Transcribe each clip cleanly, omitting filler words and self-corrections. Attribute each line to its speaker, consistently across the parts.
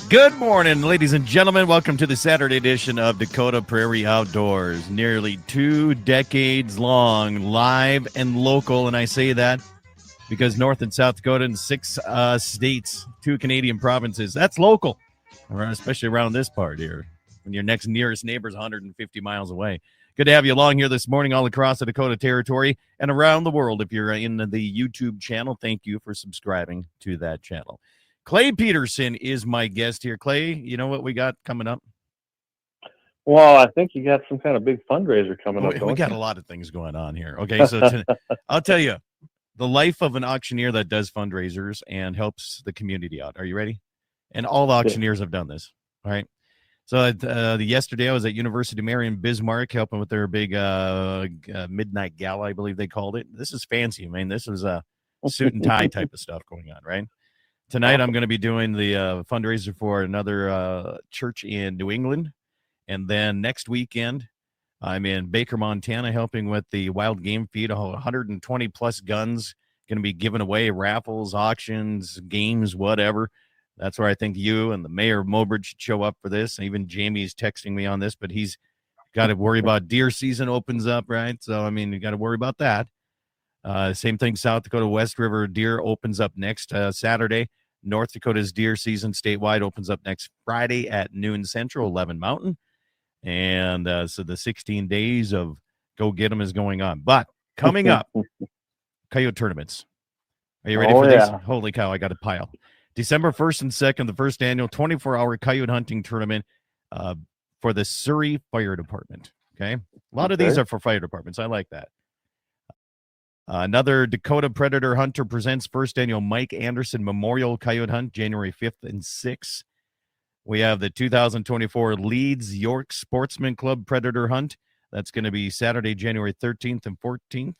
Speaker 1: Good morning, ladies and gentlemen. Welcome to the Saturday edition of Dakota Prairie Outdoors. Nearly 2 decades long, live and local. And I say that because North and South Dakota and 6 states, 2 Canadian provinces, that's local, especially around this part here, when your next nearest neighbor is 150 miles away. Good to have you along here this morning all across the Dakota Territory and around the world. If you're in the YouTube channel, thank you for subscribing to that channel. Clay Peterson is my guest here. Clay, you know what we got coming up?
Speaker 2: Well, I think you got some kind of big fundraiser coming up.
Speaker 1: We got a lot of things going on here. Okay, so I'll tell you, the life of an auctioneer that does fundraisers and helps the community out. Are you ready? And all the auctioneers have done this. All right. So yesterday I was at University of Marion Bismarck helping with their big midnight gala, I believe they called it. This is fancy. I mean, this is a suit and tie type of stuff going on, right? Tonight, I'm going to be doing the fundraiser for another church in New England. And then next weekend, I'm in Baker, Montana, helping with the wild game feed. 120-plus guns going to be given away, raffles, auctions, games, whatever. That's where I think you and the mayor of Mobridge should show up for this. Even Jamie's texting me on this, but he's got to worry about deer season opens up, right? So, I mean, you got to worry about that. Same thing, South Dakota West River deer opens up next Saturday. North Dakota's deer season statewide opens up next Friday at noon Central, 11 Mountain. And so the 16 days of go get them is going on. But coming up, coyote tournaments. Are you ready for these? Holy cow, I got a pile. December 1st and 2nd, the first annual 24-hour coyote hunting tournament for the Surrey Fire Department. Okay? A lot of these are for fire departments. I like that. Another Dakota Predator Hunter presents first annual Mike Anderson Memorial Coyote Hunt, January 5th and 6th. We have the 2024 Leeds York Sportsman Club Predator Hunt. That's going to be Saturday, January 13th and 14th.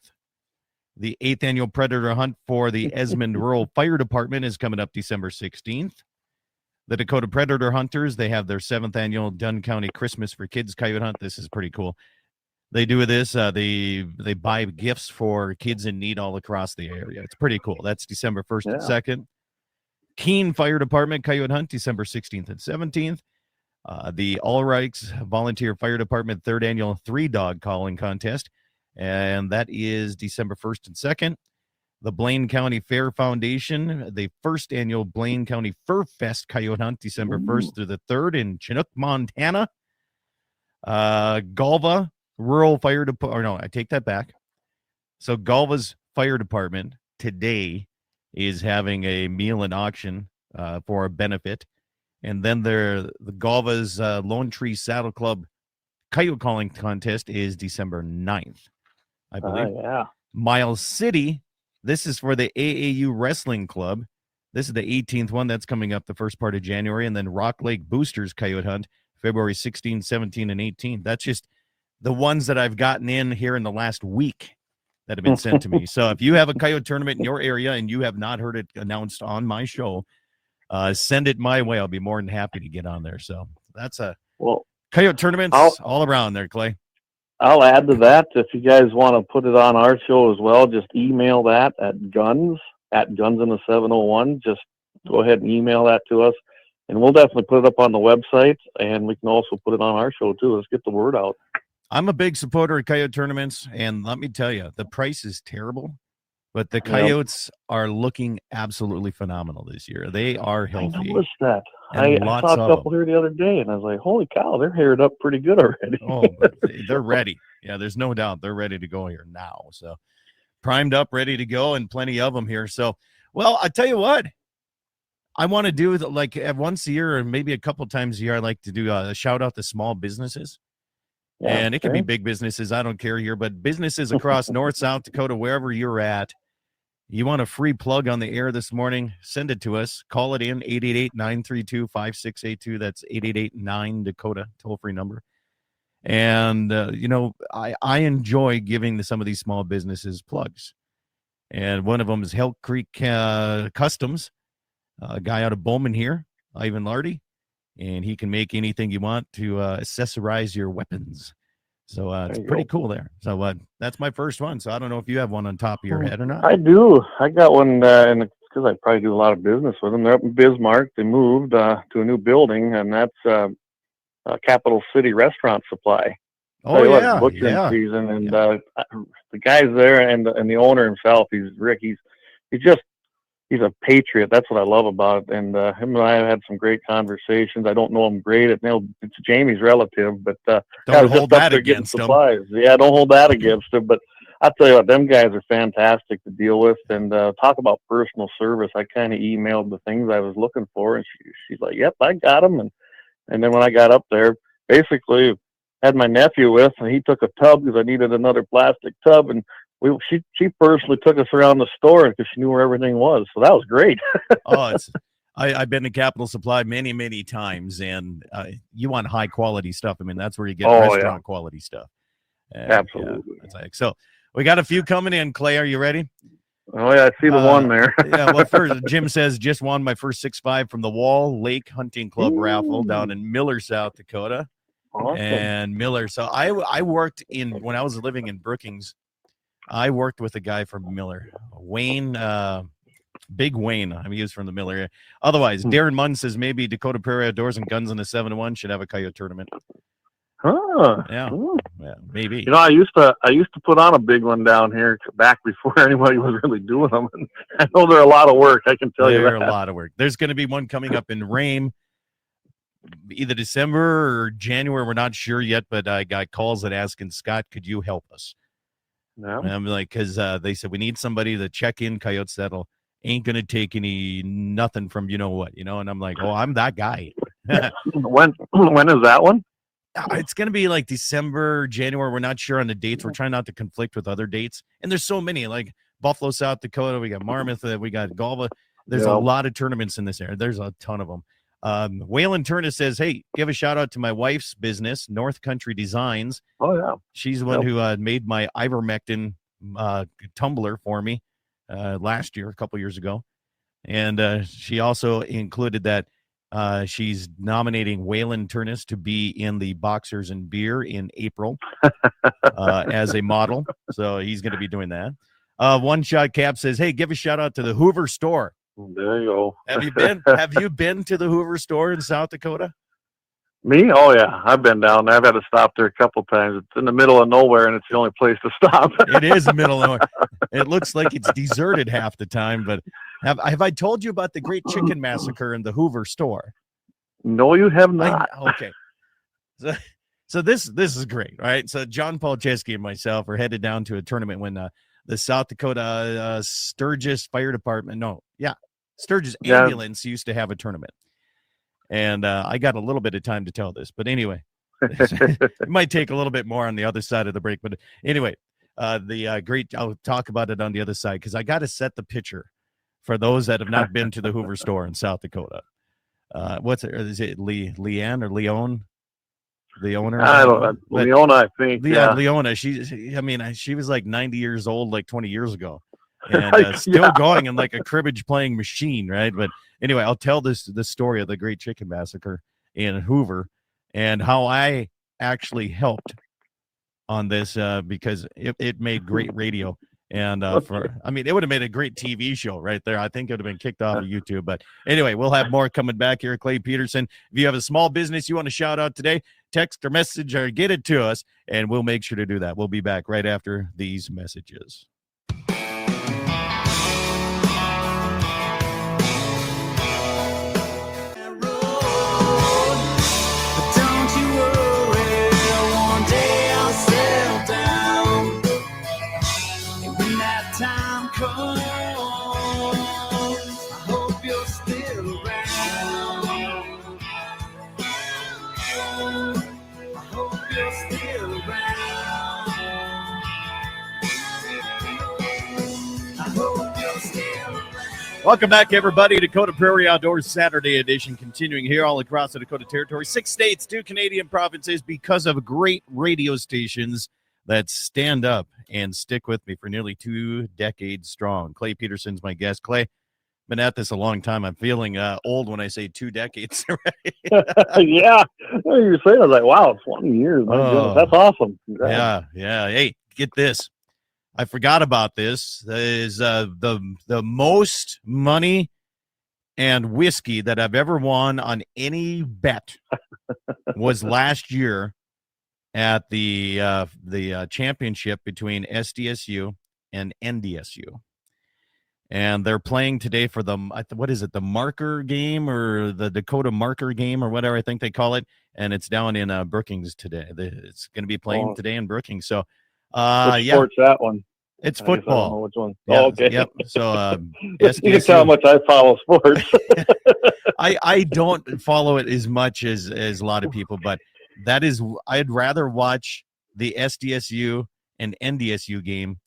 Speaker 1: The 8th annual Predator Hunt for the Esmond Rural Fire Department is coming up December 16th. The Dakota Predator Hunters, they have their 7th annual Dunn County Christmas for Kids Coyote Hunt. This is pretty cool. They do this. They buy gifts for kids in need all across the area. It's pretty cool. That's December 1st and 2nd. Keene Fire Department Coyote Hunt, December 16th and 17th. The Ulrichs Volunteer Fire Department 3rd Annual 3-Dog Calling Contest, and that is December 1st and 2nd. The Blaine County Fair Foundation, the 1st Annual Blaine County Fur Fest Coyote Hunt, December 1st through the 3rd in Chinook, Montana. Galva Rural Fire Department, no, I take that back. So Galva's Fire Department today is having a meal and auction for a benefit. And then the Galva's Lone Tree Saddle Club Coyote Calling Contest is December 9th, I believe. Miles City, this is for the AAU Wrestling Club. This is the 18th one. That's coming up the first part of January. And then Rock Lake Boosters Coyote Hunt, February 16, 17, and 18. That's just the ones that I've gotten in here in the last week that have been sent to me. So if you have a coyote tournament in your area and you have not heard it announced on my show, send it my way. I'll be more than happy to get on there. So that's coyote tournaments all around there, Clay.
Speaker 2: I'll add to that. If you guys want to put it on our show as well, just email that at guns@gunsinthe701. Just go ahead and email that to us, and we'll definitely put it up on the website, and we can also put it on our show too. Let's get the word out.
Speaker 1: I'm a big supporter of coyote tournaments, and let me tell you, the price is terrible, but the coyotes are looking absolutely phenomenal this year. They are healthy.
Speaker 2: I noticed that. I saw a couple here the other day, and I was like, holy cow, they're haired up pretty good already.
Speaker 1: They're ready. Yeah, there's no doubt they're ready to go here now. So primed up, ready to go, and plenty of them here. So, well, I tell you what, I want to do like once a year or maybe a couple times a year, I like to do a shout out to small businesses. And it can be big businesses. I don't care here, but businesses across North, South Dakota, wherever you're at, you want a free plug on the air this morning, send it to us. Call it in, 888-932-5682. That's 888-9-DAKOTA, toll-free number. And, I enjoy giving some of these small businesses plugs. And one of them is Elk Creek Customs, a guy out of Bowman here, Ivan Lardy. And he can make anything you want to accessorize your weapons. So it's pretty cool there. So that's my first one. So I don't know if you have one on top of your head or not.
Speaker 2: I do. I got one, and it's because I probably do a lot of business with them. They're up in Bismarck. They moved to a new building, and that's Capital City Restaurant Supply.
Speaker 1: Oh
Speaker 2: It's
Speaker 1: yeah,
Speaker 2: butchering
Speaker 1: yeah.
Speaker 2: season, and
Speaker 1: Yeah.
Speaker 2: the guy's there, and the owner himself, he's Rick. He's a patriot. That's what I love about it. And him and I have had some great conversations. I don't know him great. It's Jamie's relative, but I
Speaker 1: Don't
Speaker 2: was
Speaker 1: hold
Speaker 2: just up
Speaker 1: that
Speaker 2: there getting
Speaker 1: against them.
Speaker 2: supplies. Yeah, don't hold that against him. But I tell you what, them guys are fantastic to deal with. And talk about personal service. I kind of emailed the things I was looking for, and she's like, "Yep, I got them." And then when I got up there, basically had my nephew with, and he took a tub because I needed another plastic tub, and she personally took us around the store because she knew where everything was. So that was great.
Speaker 1: Oh, I've been to Capital Supply many, many times, and you want high quality stuff. I mean, that's where you get restaurant quality stuff. And,
Speaker 2: Absolutely.
Speaker 1: it's like, so we got a few coming in. Clay, are you ready?
Speaker 2: Oh yeah, I see the one there.
Speaker 1: Yeah. Well, first, Jim says just won my first 6.5 from the Wall Lake Hunting Club raffle down in Miller, South Dakota.
Speaker 2: Awesome.
Speaker 1: And Miller. So I worked when I was living in Brookings. I worked with a guy from Miller, Wayne, Big Wayne. I'm used from the Miller area. Otherwise, Darren Munn says maybe Dakota Prairie Outdoors and Guns in the 701 should have a coyote tournament.
Speaker 2: Huh.
Speaker 1: Yeah, maybe.
Speaker 2: You know, I used to put on a big one down here back before anybody was really doing them. And I know they're a lot of work. I can tell you that.
Speaker 1: They're a lot of work. There's going to be one coming up in Rame, either December or January. We're not sure yet, but I got calls that asking, Scott, could you help us?
Speaker 2: Yeah.
Speaker 1: And I'm like, because they said we need somebody to check in coyotes that'll ain't gonna take nothing from you know what, and I'm like, oh, I'm that guy.
Speaker 2: When is that one?
Speaker 1: It's gonna be like December, January. We're not sure on the dates. We're trying not to conflict with other dates, and there's so many, like Buffalo, South Dakota. We got Marmouth. We got Galva. There's a lot of tournaments in this area. There's a ton of them. Waylon Turner says, hey, give a shout out to my wife's business, North Country Designs.
Speaker 2: Oh yeah,
Speaker 1: she's the one who made my ivermectin tumbler for me last year, a couple years ago. And she also included that she's nominating Waylon Turnus to be in the Boxers and Beer in April as a model. So he's going to be doing that. One Shot Cap says, hey, give a shout out to the Hoover store.
Speaker 2: There you go.
Speaker 1: Have you been to the Hoover store in South Dakota?
Speaker 2: Me? Oh yeah, I've been down there. I've had to stop there a couple times. It's in the middle of nowhere, and it's the only place to stop.
Speaker 1: It is the middle of nowhere. It looks like it's deserted half the time. But have I told you about the Great Chicken Massacre in the Hoover store?
Speaker 2: No, you have not.
Speaker 1: Okay. So this is great, right? So John Paul Chesky and myself are headed down to a tournament when the South Dakota Sturgis Fire Department. Sturgis Ambulance used to have a tournament. And I got a little bit of time to tell this. But anyway, it might take a little bit more on the other side of the break. But anyway, I'll talk about it on the other side because I got to set the picture for those that have not been to the Hoover store in South Dakota. Is it Leanne or Leon? The owner?
Speaker 2: I don't know. Leona, I think.
Speaker 1: Leona. She was like 90 years old, like 20 years ago. And still going in like a cribbage playing machine, right? But anyway, I'll tell the story of the Great Chicken Massacre in Hoover and how I actually helped on this because it made great radio. And it would have made a great TV show right there. I think it would have been kicked off of YouTube. But anyway, we'll have more coming back here. Clay Peterson, if you have a small business you want to shout out today, text or message or get it to us, and we'll make sure to do that. We'll be back right after these messages. Welcome back, everybody. Dakota Prairie Outdoors Saturday edition continuing here all across the Dakota Territory. 6 states, 2 Canadian provinces because of great radio stations that stand up and stick with me for nearly 2 decades strong. Clay Peterson's my guest. Clay, been at this a long time. I'm feeling old when I say 2 decades.
Speaker 2: Yeah. You were saying, I was like, wow, 20 years. My goodness, that's awesome.
Speaker 1: Yeah. Hey, get this. I forgot about this. Is the most money and whiskey that I've ever won on any bet was last year at the championship between SDSU and NDSU. And they're playing today for what is it, the marker game or the Dakota marker game or whatever I think they call it. And it's down in Brookings today. It's going to be playing today in Brookings. So,
Speaker 2: Which sport's that one?
Speaker 1: It's
Speaker 2: I don't
Speaker 1: football.
Speaker 2: know which one.
Speaker 1: Yeah,
Speaker 2: oh, okay.
Speaker 1: Yep. So
Speaker 2: you can tell how much I follow sports.
Speaker 1: I don't follow it as much as a lot of people, but I'd rather watch the SDSU and NDSU game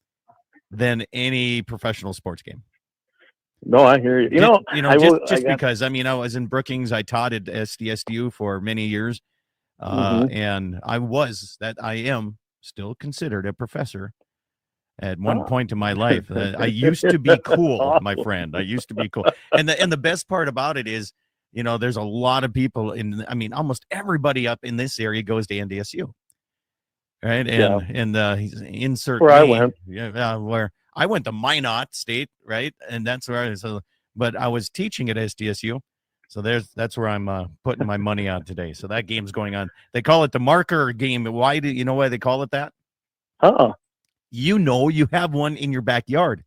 Speaker 1: than any professional sports game.
Speaker 2: No, I hear you.
Speaker 1: Because I was in Brookings. I taught at SDSU for many years, and I am still considered a professor at one point in my life. I used to be cool,
Speaker 2: awesome.
Speaker 1: My friend. I used to be cool. And the best part about it is, there's a lot of people almost everybody up in this area goes to NDSU. Right. And he's insert
Speaker 2: where I went.
Speaker 1: Yeah, where I went to Minot State, right? And that's where but I was teaching at SDSU. So that's where I'm putting my money on today. So that game's going on. They call it the marker game. Why do you know why they call it that? You have one in your backyard.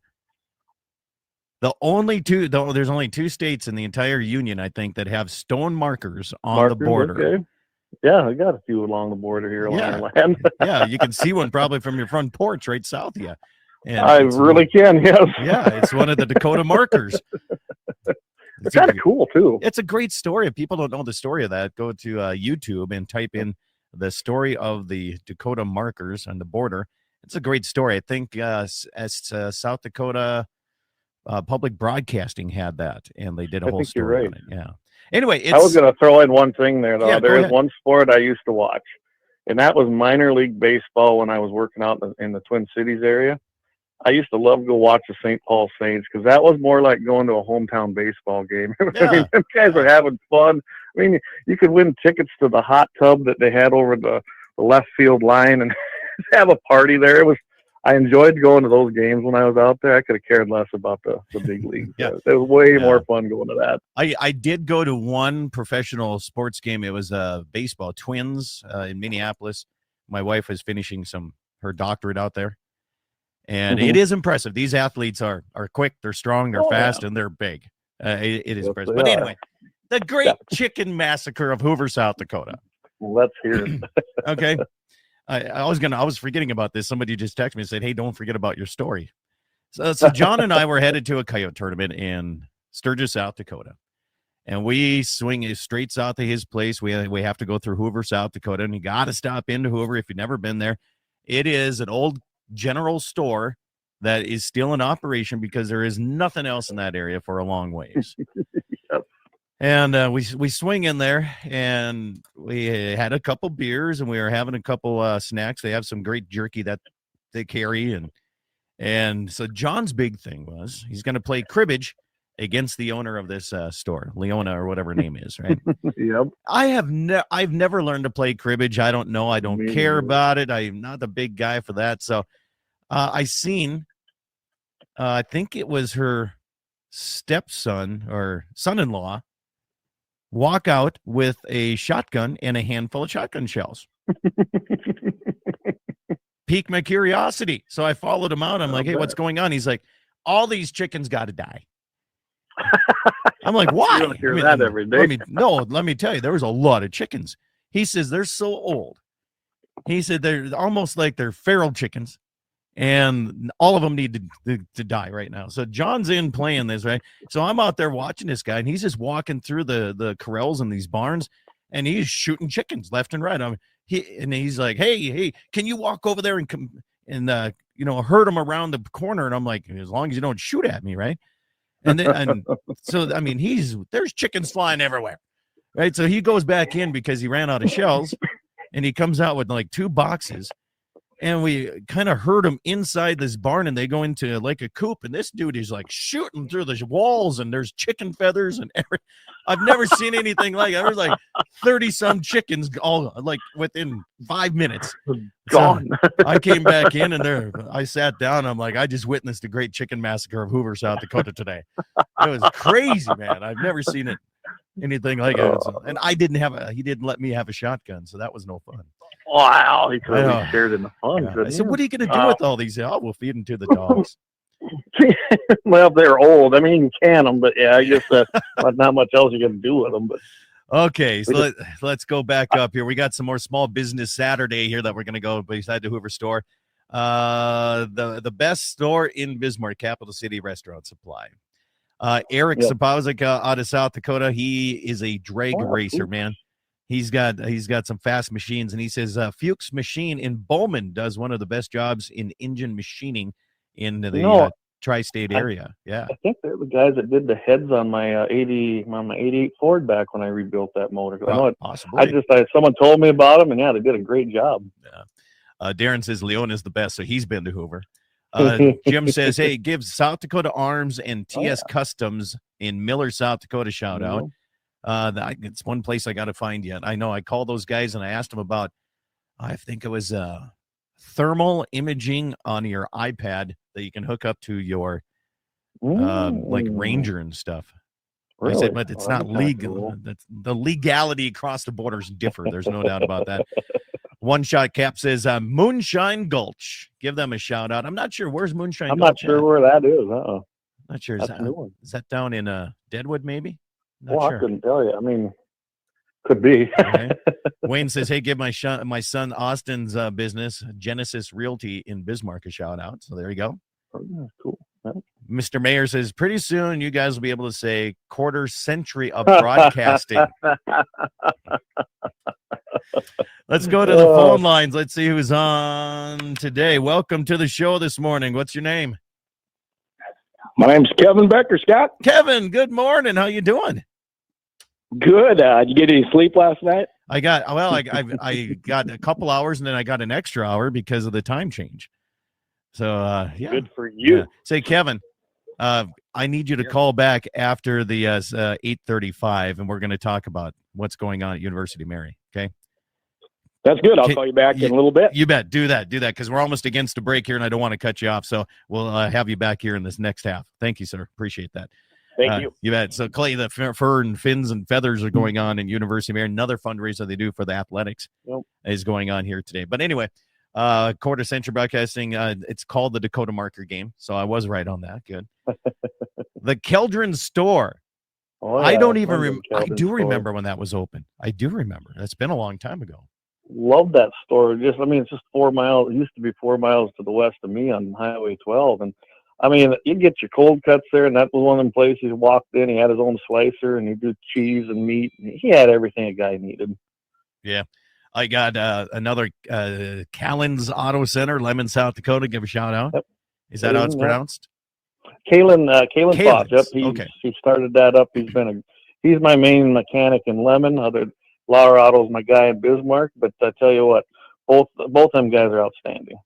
Speaker 1: There's only two states in the entire union, I think, that have stone markers on the border.
Speaker 2: Okay. Yeah, I got a few along the border here along the land.
Speaker 1: Yeah, you can see one probably from your front porch right south of you. And
Speaker 2: I really can, yes.
Speaker 1: Yeah, it's one of the Dakota markers.
Speaker 2: It's kind of cool, too.
Speaker 1: It's a great story. If people don't know the story of that, go to YouTube and type in the story of the Dakota markers on the border. It's a great story. I think South Dakota Public Broadcasting had that, and they did a whole story on it. Yeah. Anyway,
Speaker 2: I was going to throw in one thing there, though.
Speaker 1: Yeah,
Speaker 2: there is one sport I used to watch, and that was minor league baseball when I was working out in the Twin Cities area. I used to love to go watch the St. Paul Saints because that was more like going to a hometown baseball game.
Speaker 1: Yeah.
Speaker 2: Them guys were having fun. You could win tickets to the hot tub that they had over the left field line and have a party there. I enjoyed going to those games when I was out there. I could have cared less about the big league.
Speaker 1: Yeah.
Speaker 2: It was way more fun going to that.
Speaker 1: I did go to one professional sports game. It was baseball, Twins in Minneapolis. My wife was finishing her doctorate out there. And it is impressive. These athletes are quick, they're strong, they're fast, and they're big. It is impressive. But anyway, the Great Chicken Massacre of Hoover, South Dakota.
Speaker 2: Let's hear it.
Speaker 1: Okay. I was forgetting about this. Somebody just texted me and said, "Hey, don't forget about your story." So John and I were headed to a coyote tournament in Sturgis, South Dakota, and we swing straight south of his place. We have to go through Hoover, South Dakota, and you got to stop into Hoover if you've never been there. It is an old general store that is still in operation because there is nothing else in that area for a long ways.
Speaker 2: Yep.
Speaker 1: And we swing in there, and we had a couple beers, and we were having a couple snacks. They have some great jerky that they carry, and so John's big thing was he's going to play cribbage against the owner of this store, Leona or whatever her name is, right?
Speaker 2: Yep.
Speaker 1: I've never learned to play cribbage. I don't know. I don't care about it. I'm not the big guy for that. So I seen, I think it was her stepson or son-in-law walk out with a shotgun and a handful of shotgun shells. Piqued my curiosity. So I followed him out. I'm like, hey, what's going on? He's like, all these chickens got to die. I'm like, why?
Speaker 2: You don't hear that every day.
Speaker 1: Let me tell you, there was a lot of chickens. He says they're so old. He said they're almost like they're feral chickens, and all of them need to die right now. So John's in playing this, right? So I'm out there watching this guy, and he's just walking through the corrals in these barns, and he's shooting chickens left and right. He's like, hey, can you walk over there and come and herd them around the corner? And I'm like, as long as you don't shoot at me, right? So there's chickens flying everywhere, right? So he goes back in because he ran out of shells, and he comes out with like 2 boxes, and we kind of herd them inside this barn, and they go into like a coop, and this dude is like shooting through the walls, and there's chicken feathers and everything. I've never seen anything like it. There was like 30-some chickens all like within 5 minutes.
Speaker 2: Gone.
Speaker 1: So I came back in and I sat down. I'm like, I just witnessed the great chicken massacre of Hoover, South Dakota today. It was crazy, man. I've never seen anything like it. And he didn't let me have a shotgun, so that was no fun.
Speaker 2: Wow, he could have shared in the fun.
Speaker 1: Yeah. I said, what are you going to do with all these? Oh, we'll feed them to the dogs.
Speaker 2: Well, they're old. I mean, you can them, but yeah, I guess not much else you can do with them. But
Speaker 1: okay, so let's go back up here. We got some more Small Business Saturday here that we're going to go beside the Hoover store. The best store in Bismarck, Capital City Restaurant Supply. Eric Sapozic out of South Dakota. He is a drag racer, man. He's got some fast machines, and he says Fuchs Machine in Bowman does one of the best jobs in engine machining in the tri-state area. Yeah,
Speaker 2: I think they're the guys that did the heads on my 88 Ford back when I rebuilt that motor. I know it. Possibly. Someone told me about them, and yeah, they did a great job.
Speaker 1: Yeah. Darren says Leon is the best, so he's been to Hoover. Jim says, hey, give South Dakota Arms and TS Customs in Miller, South Dakota shout out. It's one place I got to find yet. I know I called those guys and I asked them about, I think it was thermal imaging on your iPad that you can hook up to your like Ranger and stuff. Really? I said, but it's not legal. Cool. The legality across the borders differ. There's no doubt about that. One Shot Cap says Moonshine Gulch. Give them a shout out. I'm not sure where's Moonshine Gulch.
Speaker 2: I'm not sure where that is.
Speaker 1: Not sure. Is that down in Deadwood maybe?
Speaker 2: Not sure. I couldn't tell you. I mean, could be.
Speaker 1: Okay. Wayne says, hey, give my son Austin's business, Genesis Realty in Bismarck, a shout out. So there you go.
Speaker 2: Oh, cool. Yeah.
Speaker 1: Mr. Mayor says, pretty soon you guys will be able to say quarter century of broadcasting. Let's go to the phone lines. Let's see who's on today. Welcome to the show this morning. What's your name?
Speaker 3: My name's Kevin Becker, Scott.
Speaker 1: Kevin, good morning. How you doing?
Speaker 3: Good. Did you get any sleep last night?
Speaker 1: I got a couple hours, and then I got an extra hour because of the time change. So, yeah.
Speaker 3: Good for you.
Speaker 1: Yeah. Say, Kevin, I need you to call back after the 8:35, and we're going to talk about what's going on at University of Mary, okay?
Speaker 3: That's good. I'll call you back in a little bit.
Speaker 1: You bet. Do that, because we're almost against a break here, and I don't want to cut you off, so we'll have you back here in this next half. Thank you, sir. Appreciate that.
Speaker 3: Thank you.
Speaker 1: You bet. So, Clay, the fur and fins and feathers are going on in University of Mary. Another fundraiser they do for the athletics is going on here today. But anyway, quarter century broadcasting, it's called the Dakota Marker Game, so I was right on that. Good. The Keldron store. Oh, yeah, I don't even I do remember when that was open. I do remember. That's been a long time ago.
Speaker 2: Love that store. It's just 4 miles. It used to be 4 miles to the west of me on Highway 12. And I mean, you get your cold cuts there, and that was one of them places you walked in. He had his own slicer, and he did cheese and meat. And he had everything a guy needed. Yeah. I got another Callan's Auto Center, Lemon, South Dakota. Give a shout out. Yep. Is that how it's pronounced? Kalen Fox. Yep. He started that up. He's my main mechanic in Lemon. Laura Otto's my guy in Bismarck. But I tell you what, both them guys are outstanding.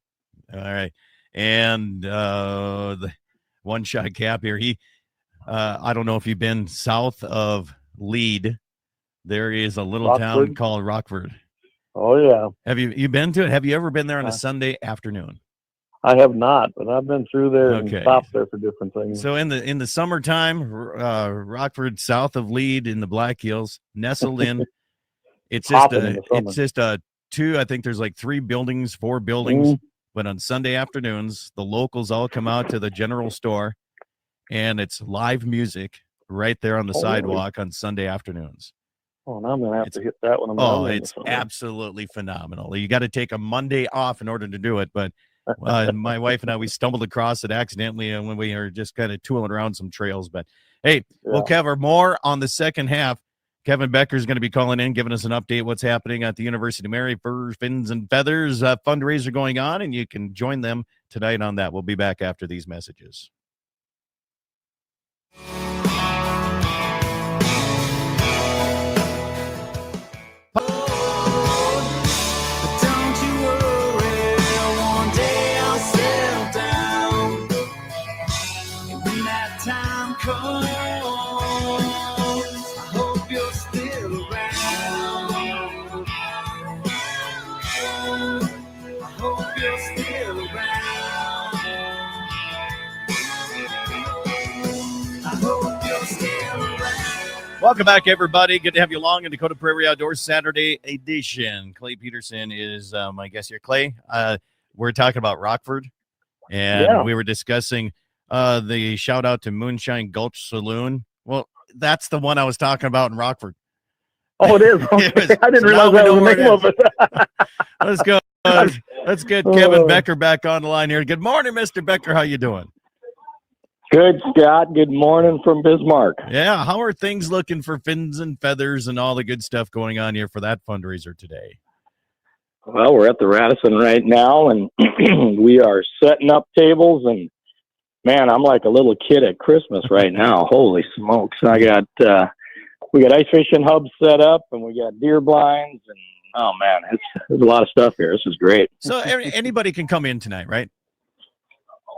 Speaker 1: All right. And the One Shot Cap here. I don't know if you've been south of Lead. There is a little town called Rockford.
Speaker 2: Oh yeah.
Speaker 1: Have you been to it? Have you ever been there on a Sunday afternoon?
Speaker 2: I have not, but I've been through there and stopped there for different things.
Speaker 1: So in the summertime, Rockford, south of Lead in the Black Hills, nestled in. It's just a two. I think there's like 4 buildings. But on Sunday afternoons, the locals all come out to the general store, and it's live music right there on the sidewalk on Sunday afternoons.
Speaker 2: Oh, now I'm going to have to hit that one.
Speaker 1: It's absolutely phenomenal. You got to take a Monday off in order to do it. But my wife and I, we stumbled across it accidentally when we were just kind of tooling around some trails. But, hey, we'll cover more on the second half. Kevin Becker is going to be calling in, giving us an update what's happening at the University of Mary. Furs, Fins, and Feathers fundraiser going on, and you can join them tonight on that. We'll be back after these messages. Welcome back, everybody. Good to have you along in Dakota Prairie Outdoors Saturday edition. Clay Peterson is my guest here. Clay, we're talking about Rockford, and we were discussing the shout out to Moonshine Gulch Saloon. Well, that's the one I was talking about in Rockford.
Speaker 2: Oh, it is. Okay. I didn't realize that was the name of it.
Speaker 1: Let's go. Let's get Kevin Becker back on the line here. Good morning, Mr. Becker. How you doing?
Speaker 3: Good, Scott. Good morning from Bismarck.
Speaker 1: Yeah. How are things looking for Fins and Feathers and all the good stuff going on here for that fundraiser today?
Speaker 3: Well, we're at the Radisson right now, and we are setting up tables. And man, I'm like a little kid at Christmas right now. Holy smokes! We got ice fishing hubs set up, and we got deer blinds, and oh man, there's a lot of stuff here. This is great.
Speaker 1: So anybody can come in tonight, right?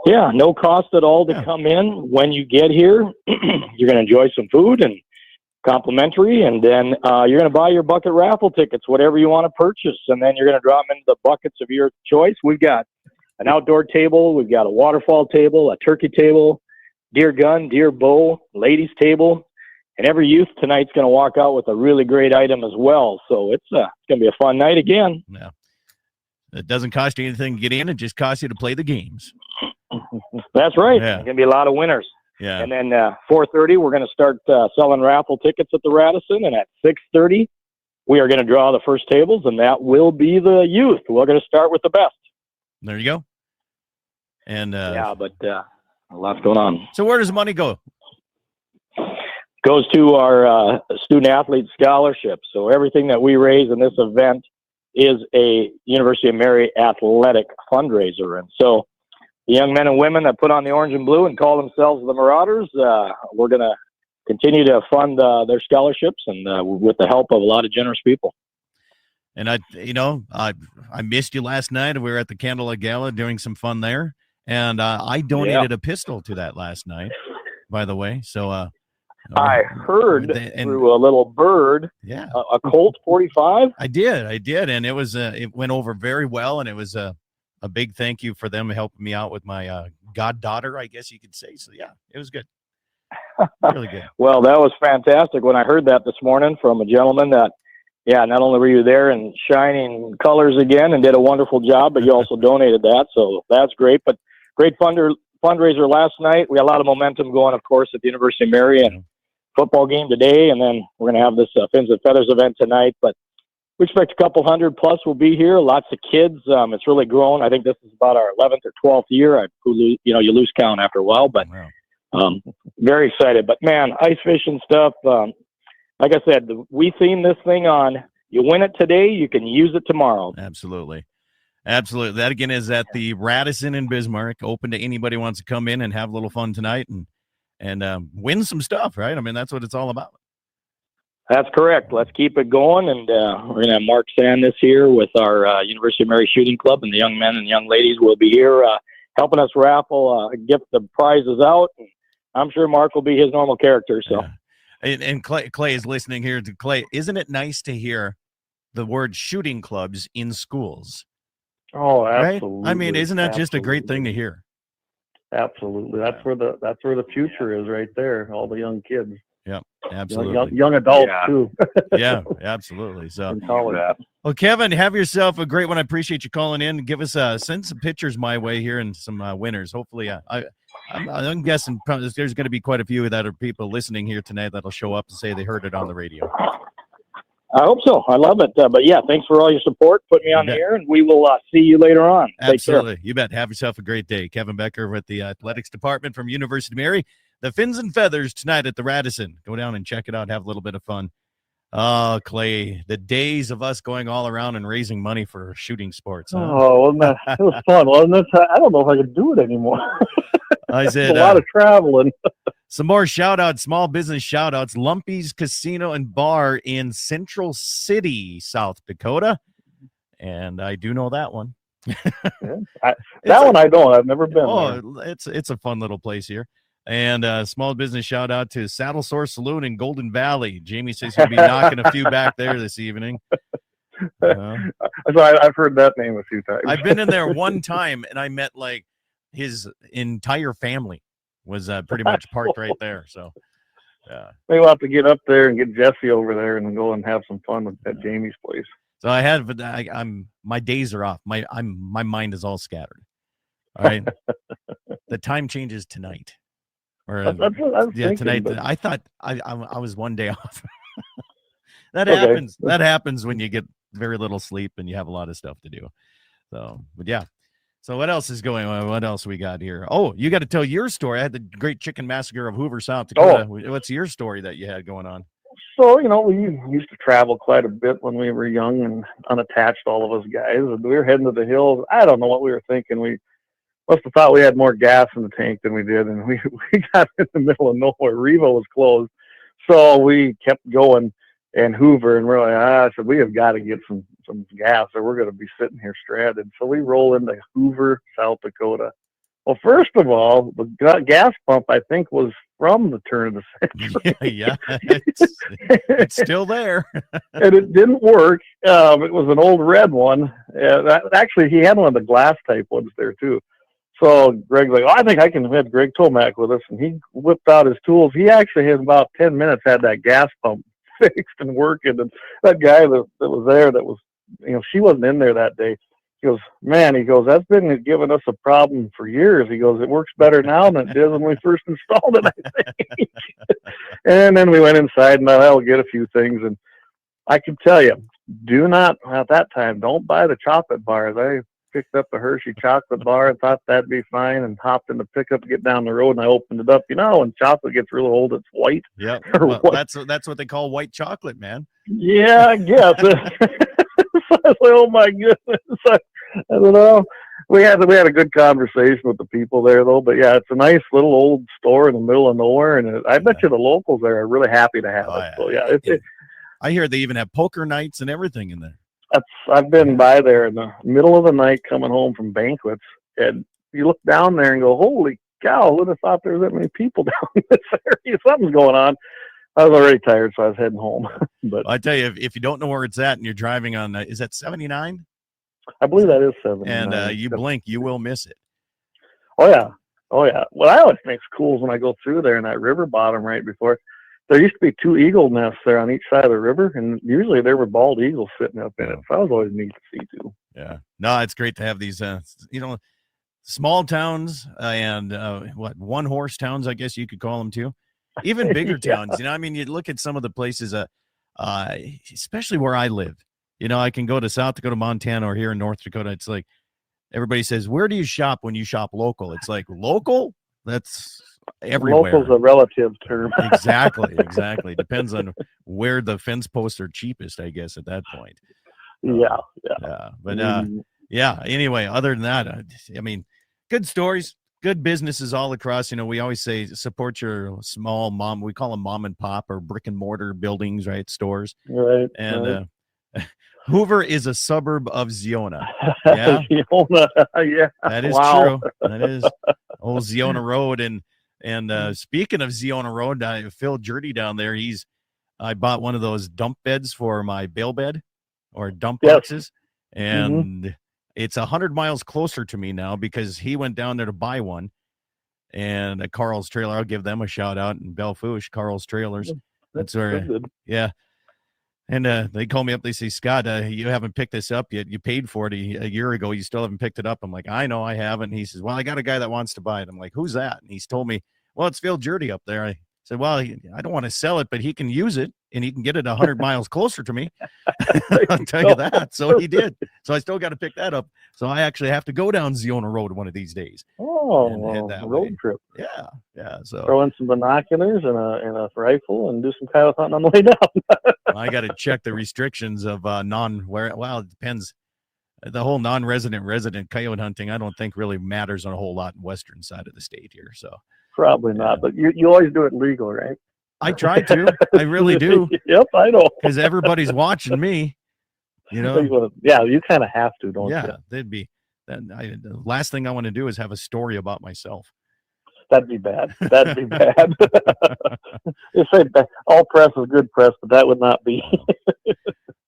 Speaker 3: Yeah, no cost at all to come in. When you get here, you're going to enjoy some food and complimentary, and then you're going to buy your bucket raffle tickets, whatever you want to purchase, and then you're going to drop them into the buckets of your choice. We've got an outdoor table, we've got a waterfall table, a turkey table, deer gun, deer bow, ladies table, and every youth tonight's going to walk out with a really great item as well. So it's going to be a fun night again.
Speaker 1: Yeah, it doesn't cost you anything to get in; it just costs you to play the games.
Speaker 3: That's right.
Speaker 1: Yeah.
Speaker 3: There's going to be a lot of winners.
Speaker 1: Yeah.
Speaker 3: And then 4:30, we're going to start selling raffle tickets at the Radisson. And at 6:30, we are going to draw the first tables, and that will be the youth. We're going to start with the best.
Speaker 1: There you go. And
Speaker 3: but a lot's going on.
Speaker 1: So where does the money go?
Speaker 3: Goes to our student-athlete scholarship. So everything that we raise in this event is a University of Mary athletic fundraiser. And so the young men and women that put on the orange and blue and call themselves the Marauders, we're going to continue to fund their scholarships, and with the help of a lot of generous people.
Speaker 1: And I missed you last night. We were at the Candlelight Gala doing some fun there, and I donated a pistol to that last night, by the way. So
Speaker 3: I heard through a little bird, a Colt 45.
Speaker 1: I did, and it was it went over very well, and it was a big thank you for them helping me out with my goddaughter, I guess you could say. So, yeah, it was good. Really good.
Speaker 3: Well, that was fantastic. When I heard that this morning from a gentleman that, not only were you there in shining colors again and did a wonderful job, but you also donated that. So that's great. But great fundraiser last night. We had a lot of momentum going, of course, at the University of Mary, and football game today. And then we're going to have this Fins and Feathers event tonight. But we expect a couple hundred plus will be here. Lots of kids. It's really grown. I think this is about our 11th or 12th year. You lose count after a while, but very excited. But man, ice fishing stuff. Like I said, we theme this thing on. You win it today, you can use it tomorrow.
Speaker 1: Absolutely. That again is at the Radisson in Bismarck. Open to anybody who wants to come in and have a little fun tonight and win some stuff. Right? I mean, that's what it's all about.
Speaker 3: That's correct. Let's keep it going, and we're going to have Mark Sand this year with our University of Mary Shooting Club, and the young men and young ladies will be here helping us raffle, get the prizes out. And I'm sure Mark will be his normal character. So,
Speaker 1: and Clay is listening here. To Clay, isn't it nice to hear the word shooting clubs in schools?
Speaker 2: Oh, absolutely.
Speaker 1: Right? I mean, isn't that just a great thing to hear?
Speaker 2: Absolutely. That's where the future is, right there. All the young kids.
Speaker 1: Yeah, absolutely.
Speaker 2: Young adults too.
Speaker 1: Yeah, absolutely. So, well, Kevin, have yourself a great one. I appreciate you calling in. Give us send some pictures my way here and some winners. Hopefully, I'm guessing there's going to be quite a few that are people listening here tonight that'll show up and say they heard it on the radio.
Speaker 3: I hope so. I love it. But yeah, thanks for all your support. Put me on the air, and we will see you later on.
Speaker 1: Absolutely.
Speaker 3: Take care.
Speaker 1: You bet. Have yourself a great day. Kevin Becker with the athletics department from University of Mary. The Fins and Feathers tonight at the Radisson. Go down and check it out. Have a little bit of fun. Oh, Clay, the days of us going all around and raising money for shooting sports. Huh?
Speaker 2: Oh, it was fun, wasn't it? I don't know if I could do it anymore.
Speaker 1: I said
Speaker 2: a lot of traveling.
Speaker 1: Some more shout-outs, small business shout-outs. Lumpy's Casino and Bar in Central City, South Dakota. And I do know that one.
Speaker 2: I don't. I've never been there.
Speaker 1: It's a fun little place here. And small business shout out to Saddle Sore Saloon in Golden Valley. Jamie says he'll be knocking a few back there this evening.
Speaker 2: I've heard that name a few times.
Speaker 1: I've been in there one time, and I met like his entire family was pretty much parked right there. So
Speaker 2: Maybe we'll have to get up there and get Jesse over there and go and have some fun at Jamie's place.
Speaker 1: So I had, but my days are off. My mind is all scattered. All right. The time changes tonight. Or
Speaker 2: That's what I was thinking,
Speaker 1: tonight.
Speaker 2: but...
Speaker 1: I thought I was one day off. That happens. That happens when you get very little sleep and you have a lot of stuff to do. So, but yeah. So what else is going on? What else we got here? Oh, you got to tell your story. I had the Great Chicken Massacre of Hoover, South Dakota. What's your story that you had going on?
Speaker 2: So, we used to travel quite a bit when we were young and unattached, all of us guys. And we were heading to the hills. I don't know what we were thinking. We must have thought we had more gas in the tank than we did. And we got in the middle of nowhere. Riva was closed. So we kept going and Hoover. And we're like, I said, we have got to get some gas or we're going to be sitting here stranded. So we roll into Hoover, South Dakota. Well, first of all, the gas pump, I think, was from the turn of the century.
Speaker 1: Yeah, it's still there.
Speaker 2: And it didn't work. It was an old red one. Actually, he had one of the glass type ones there, too. So Greg's like, I think I can have Greg Tomac with us. And he whipped out his tools. He actually, in about 10 minutes, had that gas pump fixed and working. And that guy that was there, that was, she wasn't in there that day. He goes, man, that's been giving us a problem for years. He goes, it works better now than it did when we first installed it, I think. And then we went inside and I'll get a few things. And I can tell you, do not, at that time, don't buy the chocolate bars. I picked up a Hershey chocolate bar and thought that'd be fine and hopped in the pickup to get down the road and I opened it up. When chocolate gets real old, it's white.
Speaker 1: Yeah, well, that's what they call white chocolate, man.
Speaker 2: Yeah, I guess. So I was like, oh my goodness. I don't know. We had a good conversation with the people there though, but yeah, it's a nice little old store in the middle of nowhere, and I bet you the locals there are really happy to have it. So yeah,
Speaker 1: I hear they even have poker nights and everything in there.
Speaker 2: I've been by there in the middle of the night coming home from banquets, and you look down there and go, holy cow, who'd have thought there was that many people down in this area? Something's going on. I was already tired, so I was heading home. But
Speaker 1: I tell you, if you don't know where it's at and you're driving on, is that 79?
Speaker 2: I believe that is 79.
Speaker 1: And you blink, you will miss it.
Speaker 2: Oh yeah. What I always think's cool is when I go through there in that river bottom right before, there used to be 2 eagle nests there on each side of the river, and usually there were bald eagles sitting up in it. So that was always neat to see too.
Speaker 1: Yeah. No, it's great to have these, small towns and one horse towns, I guess you could call them too. Even bigger towns, you look at some of the places, especially where I live. I can go to South Dakota, Montana, or here in North Dakota. It's like everybody says, where do you shop when you shop local? It's like local? That's everywhere.
Speaker 2: Local's a relative term.
Speaker 1: Exactly. Depends on where the fence posts are cheapest, I guess, at that point.
Speaker 2: Yeah.
Speaker 1: But anyway, other than that, good stories. Good businesses all across. We always say support your small we call them mom and pop or brick and mortar buildings, right? Stores.
Speaker 2: Right.
Speaker 1: And Hoover is a suburb of Ziona. Yeah.
Speaker 2: Ziona, yeah.
Speaker 1: That is true. That is old Ziona Road. And speaking of Ziona Road, Phil Jurdy down there, I bought one of those dump beds for my bale bed or dump boxes. And it's 100 miles closer to me now because he went down there to buy one. And at Carl's Trailer, I'll give them a shout out in Belle-Fourche, Carl's Trailers. That's where, yeah. And they call me up. They say, Scott, you haven't picked this up yet. You paid for it a year ago. You still haven't picked it up. I'm like, I know I haven't. And he says, well, I got a guy that wants to buy it. I'm like, who's that? And he's told me, well, it's Phil Jurdy up there. I said, well, I don't want to sell it, but he can use it and he can get it 100 miles closer to me. I'll tell you that. So he did. So I still got to pick that up. So I actually have to go down Ziona Road one of these days.
Speaker 2: And that road trip.
Speaker 1: Yeah. So
Speaker 2: throw in some binoculars and a rifle and do some coyote hunting on the way down.
Speaker 1: I got to check the restrictions of it depends. The whole resident coyote hunting, I don't think really matters on a whole lot in western side of the state here. So
Speaker 2: probably not, but you always do it legal, right?
Speaker 1: I try to. I really do.
Speaker 2: Yep, I know.
Speaker 1: Because everybody's watching me.
Speaker 2: Yeah, you kind of have to, don't you?
Speaker 1: Yeah, the last thing I want to do is have a story about myself.
Speaker 2: That'd be bad. You say all press is good press, but that would not be.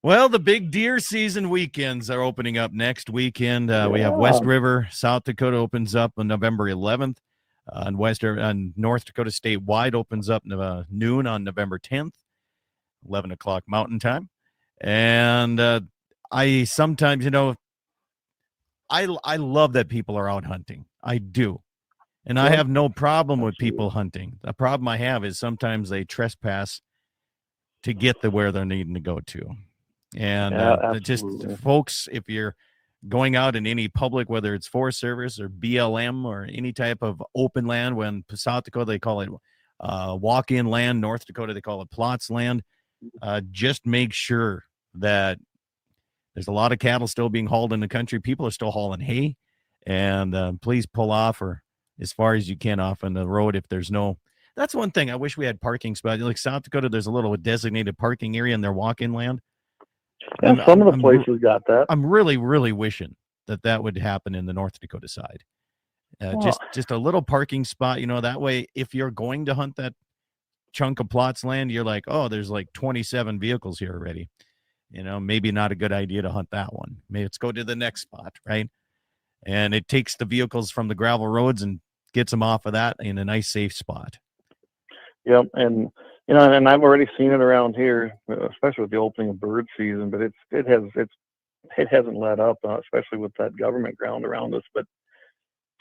Speaker 1: Well, the big deer season weekends are opening up next weekend. We have West River, South Dakota opens up on November 11th. on North Dakota statewide opens up noon on November 10th, 11 o'clock Mountain Time. And I sometimes, I love that people are out hunting. I do. And I have no problem with people hunting. The problem I have is sometimes they trespass to get to where they're needing to go to. And just folks, if you're going out in any public, whether it's Forest Service or BLM or any type of open land, when South Dakota, they call it walk-in land. North Dakota, they call it plots land. Just make sure that there's a lot of cattle still being hauled in the country. People are still hauling hay. And please pull off or as far as you can off on the road if there's no. That's one thing. I wish we had parking spots. Like South Dakota, there's a little designated parking area in their walk-in land.
Speaker 2: And some of the places got that.
Speaker 1: I'm really, really wishing that would happen in the North Dakota side. Just a little parking spot, that way, if you're going to hunt that chunk of plots land, you're like, oh, there's like 27 vehicles here already. Maybe not a good idea to hunt that one. Maybe let's go to the next spot, right? And it takes the vehicles from the gravel roads and gets them off of that in a nice, safe spot.
Speaker 2: Yep, and and I've already seen it around here, especially with the opening of bird season. But it hasn't let up, especially with that government ground around us. But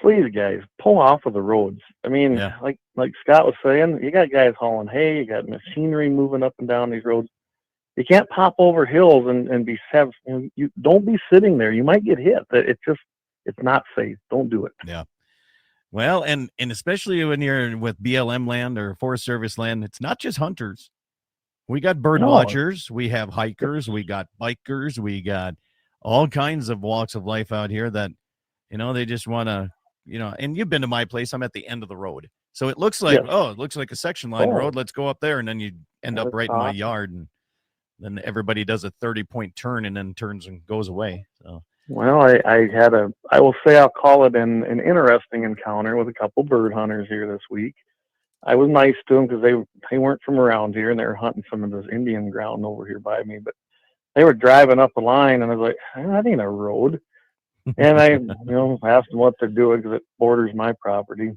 Speaker 2: please, guys, pull off of the roads. I mean, like Scott was saying, you got guys hauling hay, you got machinery moving up and down these roads. You can't pop over hills and be safe. You don't be sitting there. You might get hit. It's not safe. Don't do it.
Speaker 1: Yeah. Well, and especially when you're with BLM land or Forest Service land, it's not just hunters. We got bird watchers, we have hikers, we got bikers, we got all kinds of walks of life out here that, they just want to, and you've been to my place. I'm at the end of the road. So it looks like, it looks like a section line road. Let's go up there. And then you end up right in my yard. And then everybody does a 30-point turn and then turns and goes away. So.
Speaker 2: Well, I will say I'll call it an interesting encounter with a couple bird hunters here this week. I was nice to them because they weren't from around here and they were hunting some of this Indian ground over here by me, but they were driving up the line and I was like, that ain't a road. And I, asked them what they're doing because it borders my property.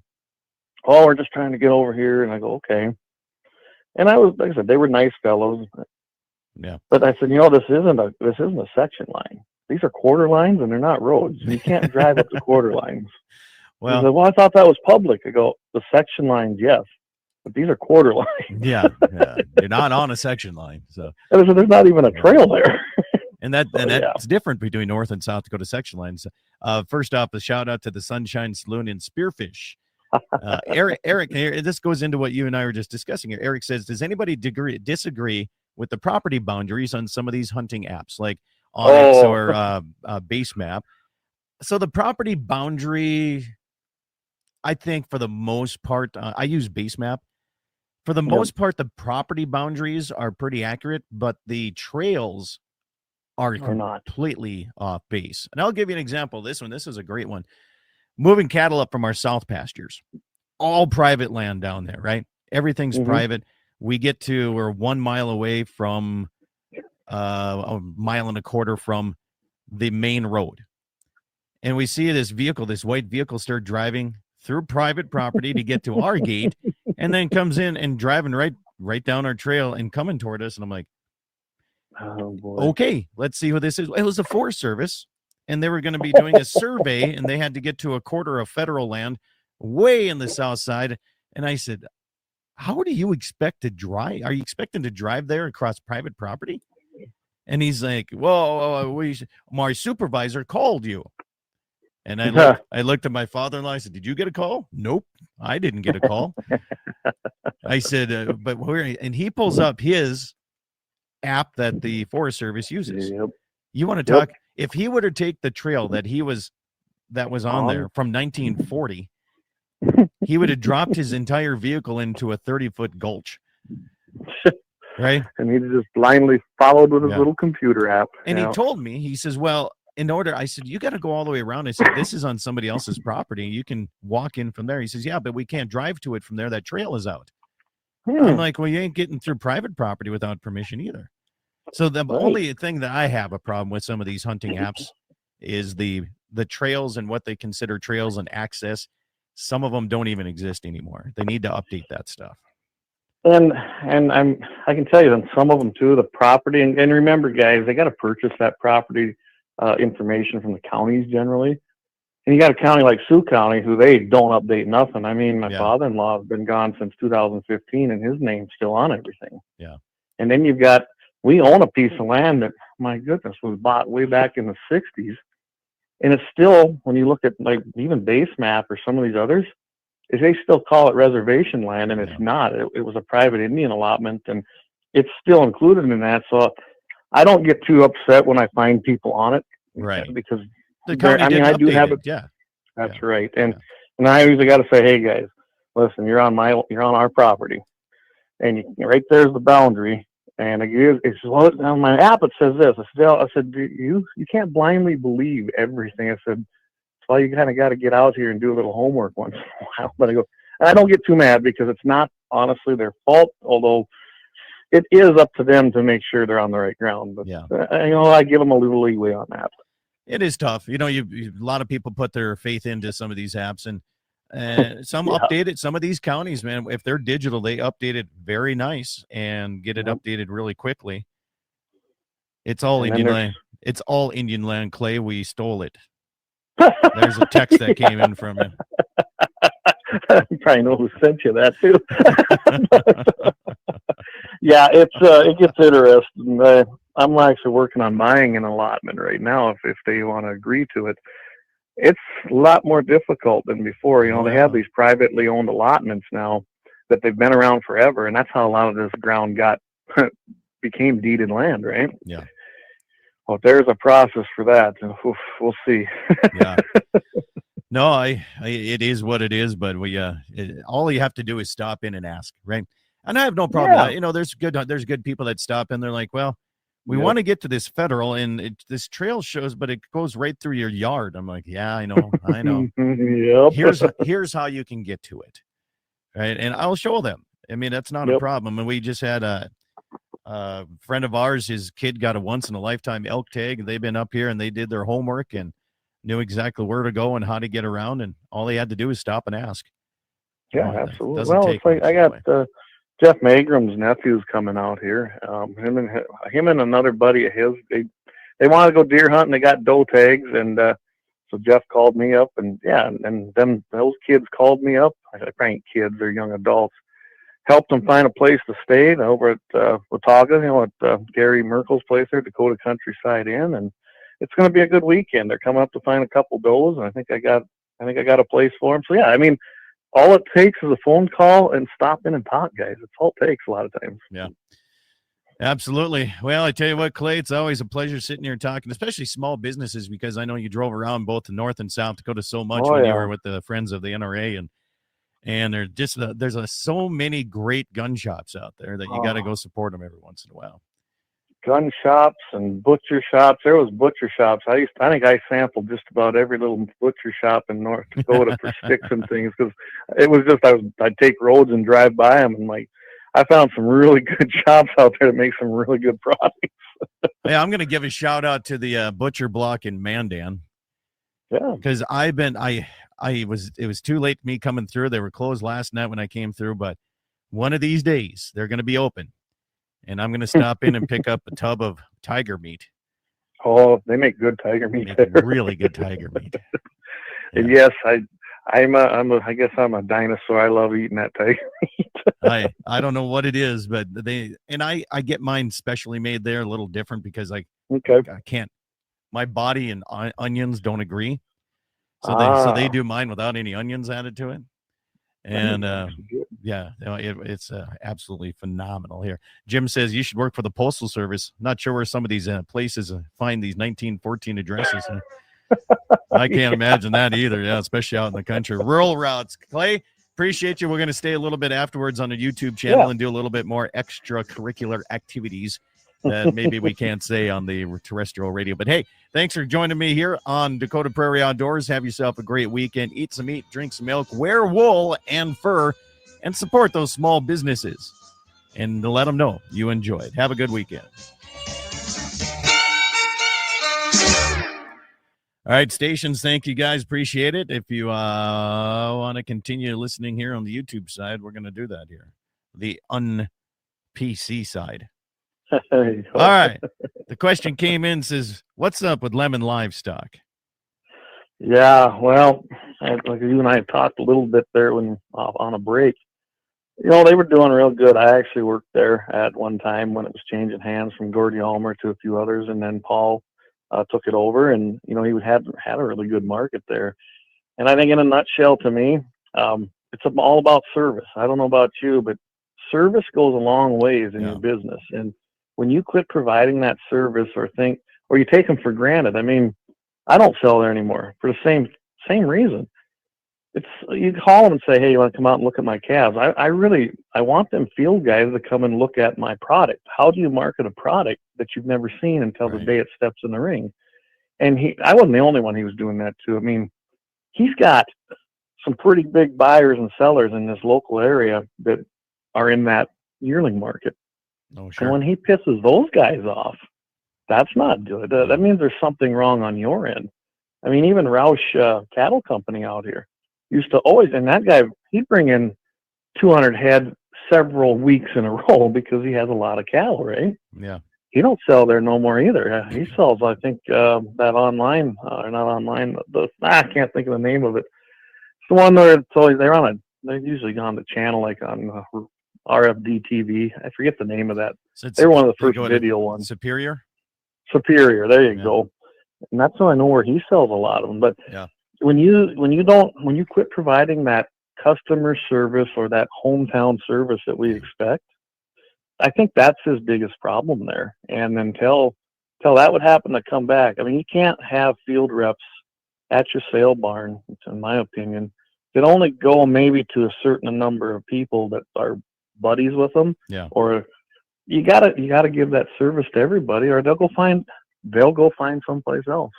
Speaker 2: Oh, we're just trying to get over here. And I go, okay. And like I said, they were nice fellows.
Speaker 1: Yeah.
Speaker 2: But I said, this isn't a section line. These are quarter lines and they're not roads. You can't drive up the quarter lines.
Speaker 1: Well,
Speaker 2: said, I thought that was public. I go, the section lines, yes, but these are quarter lines.
Speaker 1: Yeah. You're not on a section line. So
Speaker 2: there's not even a trail there.
Speaker 1: And that's different between North and South Dakota section lines. First off, a shout out to the Sunshine Saloon in Spearfish. Eric, this goes into what you and I were just discussing here. Eric says, does anybody disagree with the property boundaries on some of these hunting apps like Onyx or Base Map? So the property boundary, I think for the most part, I use Base Map. For the most part, the property boundaries are pretty accurate, but the trails are completely off base. And I'll give you an example of this one. This is a great one. Moving cattle up from our south pastures, all private land down there, right? Everything's private. We're 1 mile away from a mile and a quarter from the main road. And we see this white vehicle start driving through private property to get to our gate and then comes in and driving right down our trail and coming toward us. And I'm like,
Speaker 2: oh boy.
Speaker 1: Okay, let's see who this is. It was the Forest Service, and they were going to be doing a survey, and they had to get to a quarter of federal land way in the south side. And I said, how do you expect to drive? Are you expecting to drive there across private property? And he's like, well, my supervisor called you. And I looked at my father-in-law. I said, did you get a call? Nope, I didn't get a call. I said, but where? And he pulls up his app that the Forest Service uses. Yep. You want to talk? If he were to take the trail that was on there from 1940, he would have dropped his entire vehicle into a 30-foot gulch. Right?
Speaker 2: And he just blindly followed with his little computer app.
Speaker 1: And he told me, he says, well, I said, you got to go all the way around. I said, this is on somebody else's property. You can walk in from there. He says, yeah, but we can't drive to it from there. That trail is out. I'm like, well, you ain't getting through private property without permission either. So the only thing that I have a problem with some of these hunting apps is the trails and what they consider trails and access. some of them don't even exist anymore. They need to update that stuff.
Speaker 2: And I can tell you that some of them too, the property, and remember, guys, they got to purchase that property information from the counties generally. And you got a county like Sioux County who they don't update nothing. I mean, my father-in-law has been gone since 2015, and his name's still on everything.
Speaker 1: Yeah.
Speaker 2: And then we own a piece of land that, my goodness, was bought way back in the 60s. And it's still, when you look at like even Base Map or some of these others, they still call it reservation land, and it's not. It was a private Indian allotment, and it's still included in that. So I don't get too upset when I find people on it,
Speaker 1: right?
Speaker 2: Because
Speaker 1: I do have it. Yeah,
Speaker 2: that's right. And I usually got to say, hey guys, listen, you're on our property, and right there's the boundary. And it's well, on my app it says this. I said, you can't blindly believe everything. I said, well, you kind of got to get out here and do a little homework once in a while. But and I don't get too mad because it's not honestly their fault, although it is up to them to make sure they're on the right ground. But I give them a little leeway on that.
Speaker 1: It is tough. A lot of people put their faith into some of these apps, and some update it. Some of these counties, man, if they're digital, they update it very nice and get it updated really quickly. It's all Indian land. It's all Indian land, Clay. We stole it. There's a text that came in from you.
Speaker 2: You probably know who sent you that too. Yeah, it gets interesting. I'm actually working on buying an allotment right now. If they want to agree to it, it's a lot more difficult than before. They have these privately owned allotments now that they've been around forever, and that's how a lot of this ground became deeded land, right?
Speaker 1: Yeah.
Speaker 2: Well, there's a process for that. We'll see.
Speaker 1: Yeah. No, it is what it is, but all you have to do is stop in and ask, right? And I have no problem.
Speaker 2: Yeah.
Speaker 1: There's good people that stop in. They're like, well, we want to get to this federal, and this trail shows, but it goes right through your yard. I'm like, yeah, I know.
Speaker 2: Yep.
Speaker 1: Here's how you can get to it, right? And I'll show them. I mean, that's not a problem. And we just had a friend of ours, his kid got a once-in-a-lifetime elk tag, and they've been up here, and they did their homework and knew exactly where to go and how to get around, and all they had to do is stop and ask.
Speaker 2: Yeah, absolutely. Well, it's like I got Jeff Magram's nephew's coming out here. Him and another buddy of his, they want to go deer hunting. They got doe tags, and so Jeff called me up, and those kids called me up. I probably ain't kids; they're young adults. Helped them find a place to stay over at Watauga, at Gary Merkel's place there, Dakota Countryside Inn, and it's going to be a good weekend. They're coming up to find a couple does, and I think I got a place for them. So yeah, I mean, all it takes is a phone call and stop in and talk, guys. It's all it takes a lot of times.
Speaker 1: Yeah, absolutely. Well, I tell you what, Clay, it's always a pleasure sitting here talking, especially small businesses, because I know you drove around both North and South Dakota so much when you were with the Friends of the NRA, and there's just so many great gun shops out there that you got to go support them every once in a while.
Speaker 2: Gun shops and butcher shops. There was butcher shops. I think I sampled just about every little butcher shop in North Dakota for sticks and things, because it was just I'd take roads and drive by them, and I found some really good shops out there that make some really good products.
Speaker 1: Yeah, I'm going to give a shout out to the butcher block in Mandan.
Speaker 2: Yeah,
Speaker 1: because it was too late for me coming through. They were closed last night when I came through, but one of these days they're going to be open, and I'm going to stop in and pick up a tub of tiger meat.
Speaker 2: Oh, they make good tiger meat.
Speaker 1: Really good tiger meat. Yeah.
Speaker 2: And yes, I guess I'm a dinosaur. I love eating that tiger meat.
Speaker 1: I don't know what it is, but I get mine specially made there, a little different, because I can't. My body and onions don't agree. So they do mine without any onions added to it. And it's absolutely phenomenal here. Jim says you should work for the Postal Service. Not sure where some of these places find these 1914 addresses. I can't imagine that either. Yeah, especially out in the country. Rural routes. Clay, appreciate you. We're going to stay a little bit afterwards on the YouTube channel and do a little bit more extracurricular activities that maybe we can't say on the terrestrial radio. But hey, thanks for joining me here on Dakota Prairie Outdoors. Have yourself a great weekend. Eat some meat, drink some milk, wear wool and fur, and support those small businesses. And let them know you enjoyed. Have a good weekend. All right, stations, thank you guys. Appreciate it. If you want to continue listening here on the YouTube side, we're going to do that here. The un-PC side.
Speaker 2: There you go.
Speaker 1: All right. The question came in, says, what's up with Lemon Livestock?
Speaker 2: Yeah, well, like you and I talked a little bit there when on a break. You know, they were doing real good. I actually worked there at one time when it was changing hands from Gordy Ulmer to a few others, and then Paul took it over, and you know, he had a really good market there. And I think, in a nutshell, to me, it's all about service. I don't know about you, but service goes a long ways in your business. And when you quit providing that service, or you take them for granted, I mean, I don't sell there anymore for the same reason. It's, you call them and say, hey, you want to come out and look at my calves? I want them field guys to come and look at my product. How do you market a product that you've never seen until the day it steps in the ring? And I wasn't the only one he was doing that to. I mean, he's got some pretty big buyers and sellers in this local area that are in that yearling market.
Speaker 1: Oh, sure.
Speaker 2: And when he pisses those guys off, that's not good. That means there's something wrong on your end. I mean, even Roush Cattle Company out here used to always, and that guy, he'd bring in 200 head several weeks in a row because he has a lot of cattle, right?
Speaker 1: Yeah.
Speaker 2: He don't sell there no more either. He sells, I think, that online, or not online, I can't think of the name of it. It's the one where they're usually on the channel, like on RFD TV. I forget the name of that.
Speaker 1: So
Speaker 2: they were one of the first video ones.
Speaker 1: Superior, there
Speaker 2: you go. And that's how I know where he sells a lot of them. But
Speaker 1: yeah,
Speaker 2: when you quit providing that customer service or that hometown service that we expect, I think that's his biggest problem there. And until that would happen to come back, I mean, you can't have field reps at your sale barn, in my opinion, that only go maybe to a certain number of people that are buddies with them.
Speaker 1: Yeah.
Speaker 2: Or you gotta give that service to everybody, or they'll go find someplace else.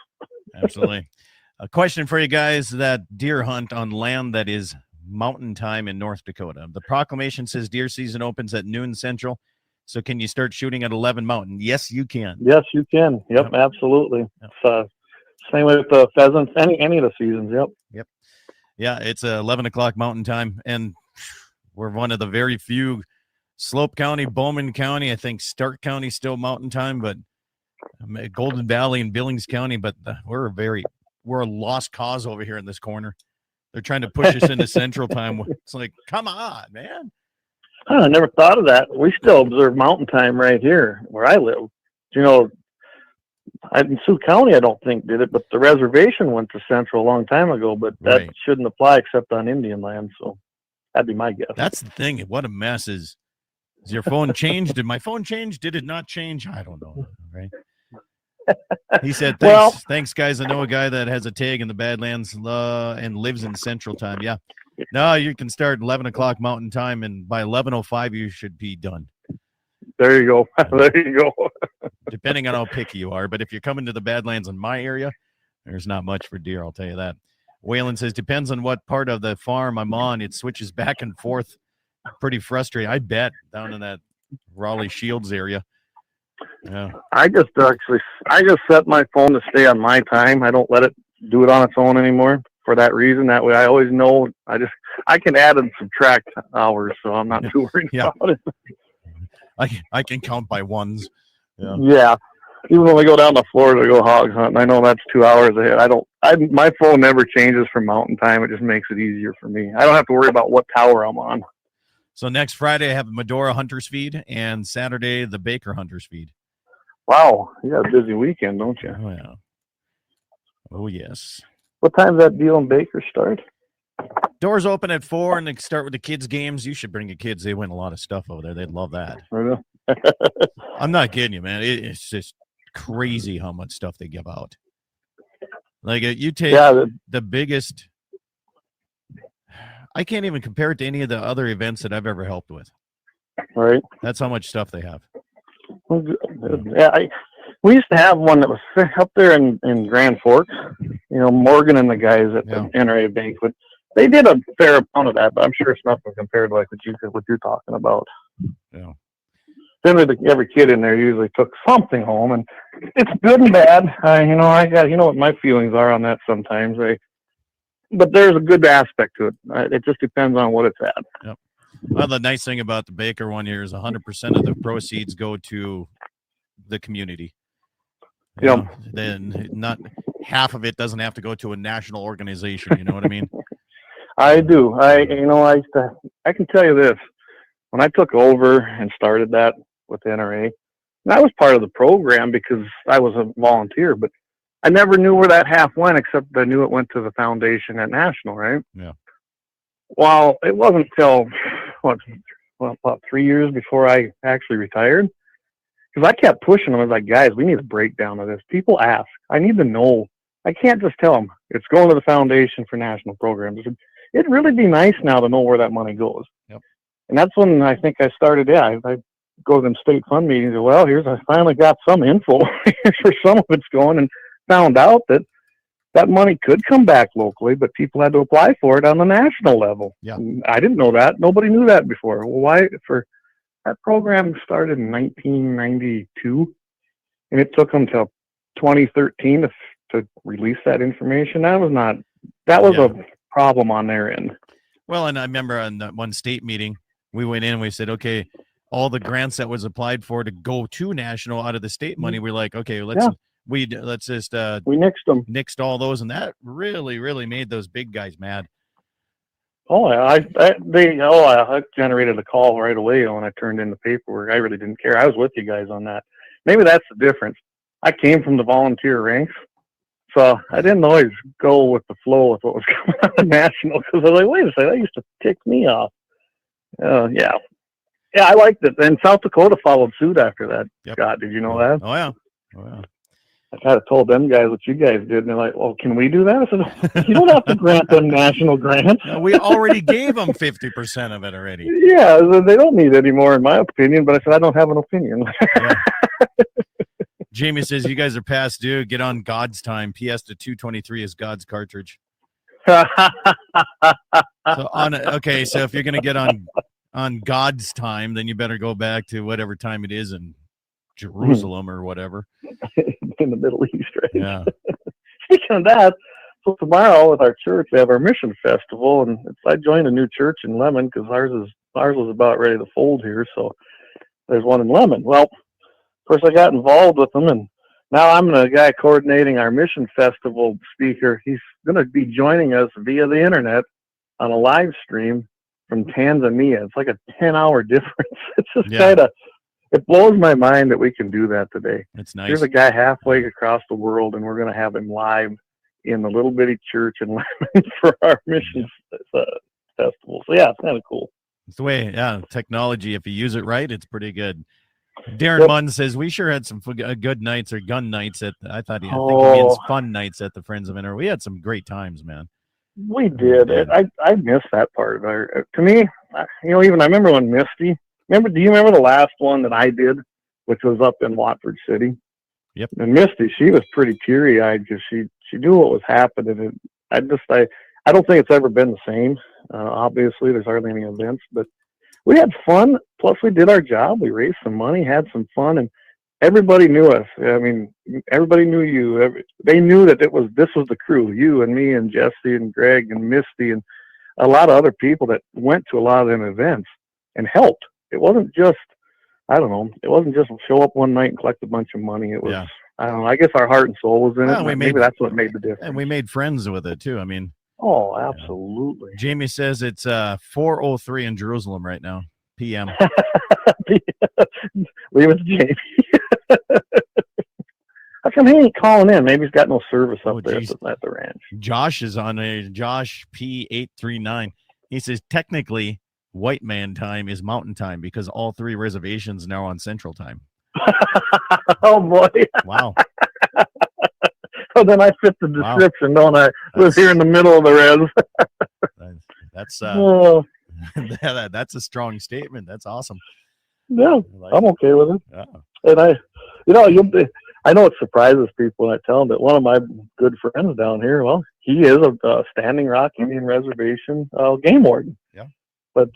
Speaker 1: Absolutely. A question for you guys: that deer hunt on land that is mountain time in North Dakota. The proclamation says deer season opens at noon Central. So can you start shooting at 11 Mountain? Yes, you can.
Speaker 2: Yes, you can. Yep. Absolutely. Yep. Same with the pheasants, any of the seasons. Yep.
Speaker 1: Yeah, it's 11 o'clock Mountain time, and we're one of the very few. Slope County, Bowman County, I think Stark County still Mountain time, but Golden Valley and Billings County, but we're a lost cause over here in this corner. They're trying to push us into Central time. It's like, come on, man.
Speaker 2: I never thought of that. We still observe Mountain time right here where I live. You know, in Sioux County, I don't think did it, but the reservation went to Central a long time ago, but that shouldn't apply except on Indian land. So that'd be my guess.
Speaker 1: That's the thing. What a mess is your phone changed? Did my phone change? Did it not change? I don't know. Right. He said, thanks, guys. I know a guy that has a tag in the Badlands and lives in Central time. Yeah. No, you can start 11 o'clock Mountain time, and by 11:05, you should be done.
Speaker 2: There you go. There you go.
Speaker 1: Depending on how picky you are. But if you're coming to the Badlands in my area, there's not much for deer, I'll tell you that. Waylon says, depends on what part of the farm I'm on. It switches back and forth. Pretty frustrating. I bet down in that Raleigh Shields area. Yeah. I just
Speaker 2: set my phone to stay on my time. I don't let it do it on its own anymore for that reason. That way I always know I can add and subtract hours, so I'm not too worried about it.
Speaker 1: I can count by ones.
Speaker 2: Yeah. Even when we go down to Florida to go hog hunting, I know that's 2 hours ahead. My phone never changes from Mountain time. It just makes it easier for me. I don't have to worry about what tower I'm on.
Speaker 1: So next Friday, I have Medora Hunters Feed, and Saturday, the Baker Hunters Feed.
Speaker 2: Wow. You got a busy weekend, don't you?
Speaker 1: Oh, yeah. Oh, yes.
Speaker 2: What time does that deal in Baker start?
Speaker 1: Doors open at 4, and they start with the kids' games. You should bring the kids. They win a lot of stuff over there. They'd love that. I'm not kidding you, man. It's just crazy how much stuff they give out. Like, you take the biggest... I can't even compare it to any of the other events that I've ever helped with.
Speaker 2: Right.
Speaker 1: That's how much stuff they have.
Speaker 2: Yeah, we used to have one that was up there in Grand Forks. You know, Morgan and the guys at the NRA banquet. They did a fair amount of that, but I'm sure it's nothing compared to like what you're talking about.
Speaker 1: Yeah.
Speaker 2: Then every kid in there usually took something home, and it's good and bad. You know what my feelings are on that sometimes. But there's a good aspect to it. It just depends on what it's at.
Speaker 1: Yep. Well, the nice thing about the Baker one here is 100% of the proceeds go to the community.
Speaker 2: Yeah.
Speaker 1: Then not half of it doesn't have to go to a national organization. You know what I mean?
Speaker 2: I do. I can tell you this. When I took over and started that with the NRA, and I was part of the program because I was a volunteer, but I never knew where that half went, except I knew it went to the foundation at National, right?
Speaker 1: Yeah.
Speaker 2: Well, it wasn't until, about 3 years before I actually retired, because I kept pushing them. I was like, guys, we need a breakdown of this. People ask. I need to know. I can't just tell them it's going to the foundation for national programs. It'd really be nice now to know where that money goes.
Speaker 1: Yep.
Speaker 2: And that's when I think I started. Yeah, I go to them state fund meetings. Well, I finally got some info. Here's where some of it's going, and found out that money could come back locally, but people had to apply for it on the national level.
Speaker 1: Yeah.
Speaker 2: And I didn't know that. Nobody knew that before. Well, why? That program started in 1992, and it took them till 2013 to release that information. That was a problem on their end.
Speaker 1: Well, and I remember on that one state meeting, we went in and we said, okay, all the grants that was applied for to go to national out of the state money, we're like, okay, let's just we nixed them, nixed all those, and that really made those big guys mad.
Speaker 2: Oh, I generated a call right away when I turned in the paperwork. I really didn't care. I was with you guys on that. Maybe that's the difference. I came from the volunteer ranks, so I didn't always go with the flow with what was coming out of national, because I was like, wait a second, that used to tick me off. Yeah, I liked it. And South Dakota followed suit after that. Yep. Scott, did you know that?
Speaker 1: Oh yeah.
Speaker 2: I kind of told them guys what you guys did, and they're like, well, can we do that? I said, you don't have to grant them national grants.
Speaker 1: No, we already gave them 50% of it already.
Speaker 2: Yeah, they don't need any more, in my opinion, but I said, I don't have an opinion.
Speaker 1: Yeah. Jamie says, you guys are past due. Get on God's time. PS to 223 is God's cartridge. So if you're going to get on God's time, then you better go back to whatever time it is in Jerusalem or whatever.
Speaker 2: In the Middle East, right?
Speaker 1: Yeah.
Speaker 2: Speaking of that, so tomorrow with our church, we have our mission festival, and I joined a new church in Lemon because ours was about ready to fold here. So there's one in Lemon. Well, of course, I got involved with them, and now I'm the guy coordinating our mission festival speaker. He's going to be joining us via the internet on a live stream from Tanzania. It's like a 10-hour difference. It's just kind of. It blows my mind that we can do that today.
Speaker 1: It's nice.
Speaker 2: There's a guy halfway across the world, and we're going to have him live in the little bitty church in Lemon for our mission festival. So, yeah, it's kind of cool.
Speaker 1: It's the way, technology, if you use it right, it's pretty good. Darren Munn says, we sure had some good nights or gun nights I think he means fun nights at the Friends of Inner. We had some great times, man.
Speaker 2: We did. I miss that part of our, to me, even I remember when Misty, do you remember the last one that I did, which was up in Watford City?
Speaker 1: Yep.
Speaker 2: And Misty, she was pretty teary-eyed because she knew what was happening. And I don't think it's ever been the same. Obviously, there's hardly any events, but we had fun. Plus, we did our job. We raised some money, had some fun, and everybody knew us. I mean, everybody knew you. They knew that this was the crew, you and me and Jesse and Greg and Misty and a lot of other people that went to a lot of them events and helped. It wasn't just, it wasn't just show up one night and collect a bunch of money. It was, I don't know, I guess our heart and soul was in it. Maybe that's what made the difference.
Speaker 1: And we made friends with it too. I mean.
Speaker 2: Oh, absolutely.
Speaker 1: Jamie says it's 4:03 in Jerusalem right now, p.m.
Speaker 2: Leave it to Jamie. How come he ain't calling in? Maybe he's got no service up there at the ranch.
Speaker 1: Josh is on Josh P839. He says, technically, white man time is mountain time because all three reservations now on central time.
Speaker 2: Oh boy.
Speaker 1: Wow.
Speaker 2: Oh, then I fit the description, don't I? Live here in the middle of the res.
Speaker 1: That's a strong statement. That's awesome.
Speaker 2: Yeah, I'm okay with it.
Speaker 1: Yeah.
Speaker 2: And I know it surprises people when I tell them that one of my good friends down here, well, he is a Standing Rock Indian Reservation game warden.
Speaker 1: Yeah.
Speaker 2: But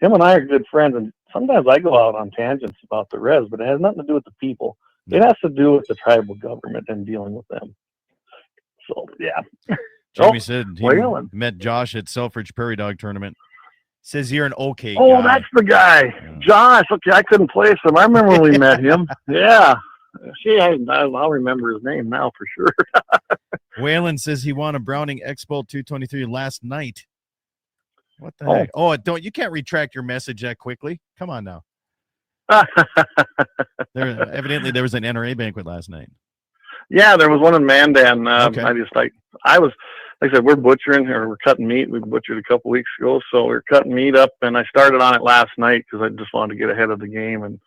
Speaker 2: him and I are good friends, and sometimes I go out on tangents about the res, but it has nothing to do with the people. It has to do with the tribal government and dealing with them. So, yeah.
Speaker 1: Jamie said he
Speaker 2: Whalen.
Speaker 1: met Josh at Selfridge Prairie Dog Tournament. Says you're an okay
Speaker 2: Oh,
Speaker 1: guy.
Speaker 2: that's the guy.
Speaker 1: Yeah.
Speaker 2: Josh. Okay, I couldn't place him. I remember when we met him. Yeah. I'll remember his name now for sure.
Speaker 1: Waylon says he won a Browning Expo 223 last night. What the heck? Oh, you can't retract your message that quickly. Come on now. Evidently there was an NRA banquet last night.
Speaker 2: Yeah, there was one in Mandan.
Speaker 1: Okay.
Speaker 2: I said, we're butchering or we're cutting meat. We butchered a couple weeks ago, so we're cutting meat up, and I started on it last night because I just wanted to get ahead of the game, and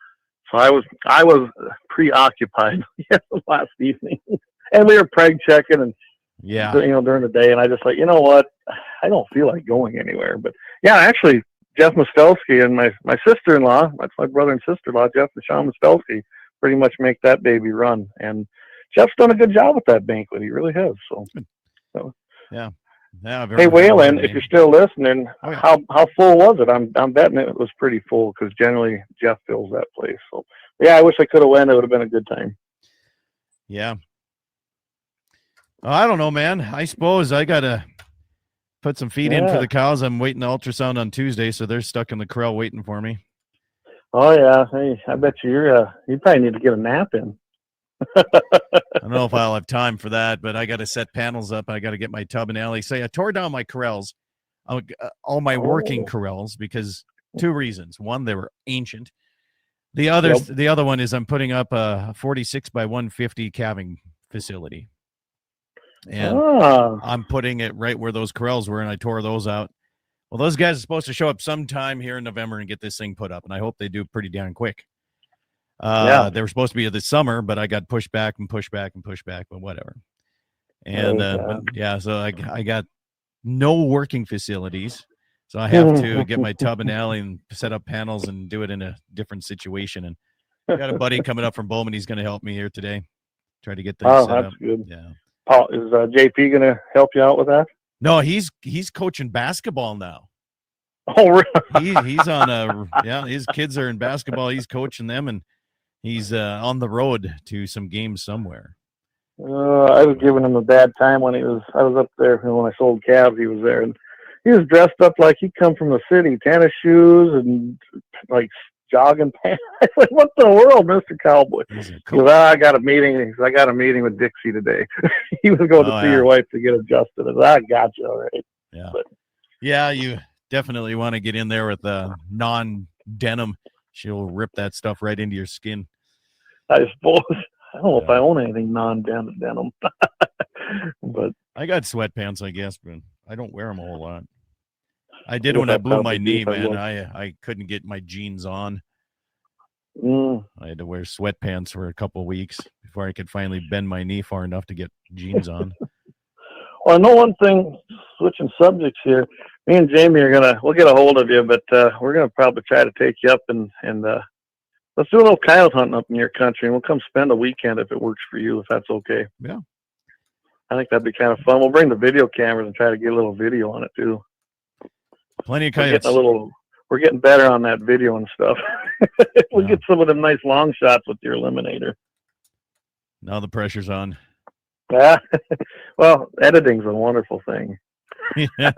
Speaker 2: so I was preoccupied last evening, and we were preg checking and during the day, and I just like, you know what, I don't feel like going anywhere. But yeah, actually, Jeff Mostelski and my sister-in-law, that's my brother and sister-in-law, Jeff and Sean Mostelski, pretty much make that baby run, and Jeff's done a good job with that banquet. He really has. So.
Speaker 1: Yeah.
Speaker 2: Hey, Waylon, if you're still listening, how full was it? I'm betting it was pretty full because generally Jeff fills that place. So, yeah, I wish I could have went. It would have been a good time.
Speaker 1: Yeah. I don't know, man. I suppose I got to put some feed in for the cows. I'm waiting the ultrasound on Tuesday, so they're stuck in the corral waiting for me.
Speaker 2: Oh, yeah. Hey, I bet you probably need to get a nap in.
Speaker 1: I don't know if I'll have time for that, but I got to set panels up. I got to get my tub and alley. Say I tore down my corrals, all my working corrals, because two reasons. One, they were ancient. The other one is I'm putting up a 46 by 150 calving facility, and I'm putting it right where those corrals were, and I tore those out. Well, those guys are supposed to show up sometime here in November and get this thing put up, and I hope they do pretty damn quick. They were supposed to be this summer, but I got pushed back, but whatever. And so I got no working facilities, so I have to get my tub and alley and set up panels and do it in a different situation. And I got a buddy coming up from Bowman. He's going to help me here today, try to get things set up.
Speaker 2: Good.
Speaker 1: Yeah.
Speaker 2: Paul, is JP going to help you out with that?
Speaker 1: No, he's coaching basketball now.
Speaker 2: Oh, really?
Speaker 1: He's on his kids are in basketball. He's coaching them, and he's on the road to some games somewhere.
Speaker 2: I was giving him a bad time when I was up there when I sold calves. He was there, and he was dressed up like he'd come from the city, tennis shoes and like jogging pants. I was like, what the world, Mr. Cowboy? Cool. I got a meeting. I got a meeting with Dixie today. He was going to see your wife to get adjusted. I got you, all right.
Speaker 1: Yeah. Yeah, you definitely want to get in there with non-denim. She'll rip that stuff right into your skin.
Speaker 2: I suppose. I don't know if I own anything non-denim, but
Speaker 1: I got sweatpants, I guess, but I don't wear them a whole lot. I did when I blew my knee, man. I couldn't get my jeans on. I had to wear sweatpants for a couple of weeks before I could finally bend my knee far enough to get jeans on.
Speaker 2: Well, I know one thing, switching subjects here, me and Jamie we'll get a hold of you, but we're going to probably try to take you up and let's do a little coyote hunting up in your country, and we'll come spend a weekend if it works for you, if that's okay.
Speaker 1: Yeah.
Speaker 2: I think that'd be kind of fun. We'll bring the video cameras and try to get a little video on it too.
Speaker 1: Plenty of coyotes.
Speaker 2: We're getting better on that video and stuff. We'll get some of them nice long shots with your eliminator.
Speaker 1: Now the pressure's on.
Speaker 2: Yeah. Well, editing's a wonderful thing.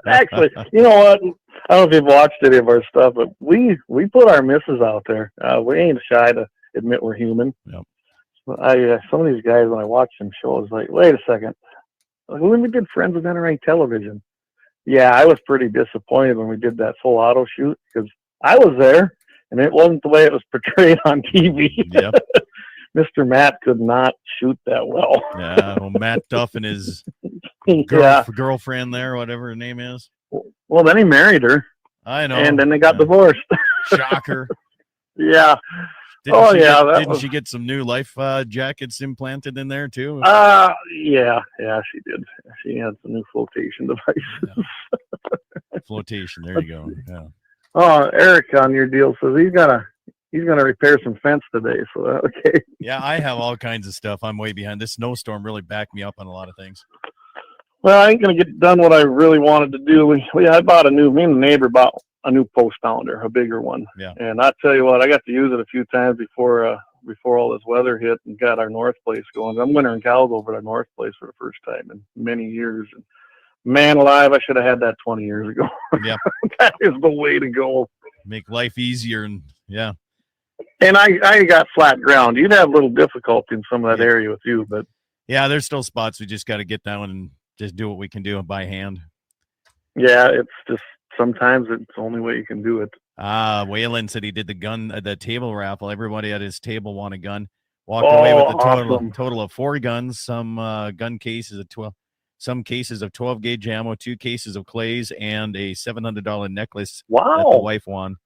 Speaker 2: Actually, you know what? I don't know if you've watched any of our stuff, but we put our misses out there. We ain't shy to admit we're human.
Speaker 1: Yep.
Speaker 2: Some of these guys, when I watch them shows, like, wait a second. When we did Friends with NRA Television, yeah, I was pretty disappointed when we did that full auto shoot because I was there, and it wasn't the way it was portrayed on TV.
Speaker 1: Yep.
Speaker 2: Mr. Matt could not shoot that well.
Speaker 1: Yeah, well, Matt Duff and his girlfriend there, whatever her name is.
Speaker 2: Well, then he married her.
Speaker 1: I know.
Speaker 2: And then they got divorced.
Speaker 1: Shocker.
Speaker 2: Yeah.
Speaker 1: Didn't she get some new life jackets implanted in there too?
Speaker 2: Yeah, she did. She had some new flotation devices.
Speaker 1: Yeah. Flotation, there you go. Yeah.
Speaker 2: Oh, Eric on your deal says he's gonna repair some fence today. So okay.
Speaker 1: Yeah, I have all kinds of stuff. I'm way behind. This snowstorm really backed me up on a lot of things.
Speaker 2: Well, I ain't gonna get done what I really wanted to do. I bought me and the neighbor bought a new post pounder, a bigger one.
Speaker 1: Yeah.
Speaker 2: And I tell you what, I got to use it a few times before before all this weather hit and got our north place going. I'm wintering cows over at our north place for the first time in many years. And man alive, I should have had that 20 years ago.
Speaker 1: Yep.
Speaker 2: That is the way to go.
Speaker 1: Make life easier. And yeah.
Speaker 2: And I got flat ground. You'd have a little difficulty in some of that area with you, but
Speaker 1: yeah, there's still spots. We just got to get down and just do what we can do by hand.
Speaker 2: yeah, it's just sometimes it's the only way you can do it.
Speaker 1: Waylon said he did the table raffle. Everybody at his table won a gun. Walked away with a
Speaker 2: awesome.
Speaker 1: total of 4 guns, some gun cases of 12, some cases of 12 gauge ammo, 2 cases of clays, and a $700 necklace that the
Speaker 2: Wow.
Speaker 1: wife won.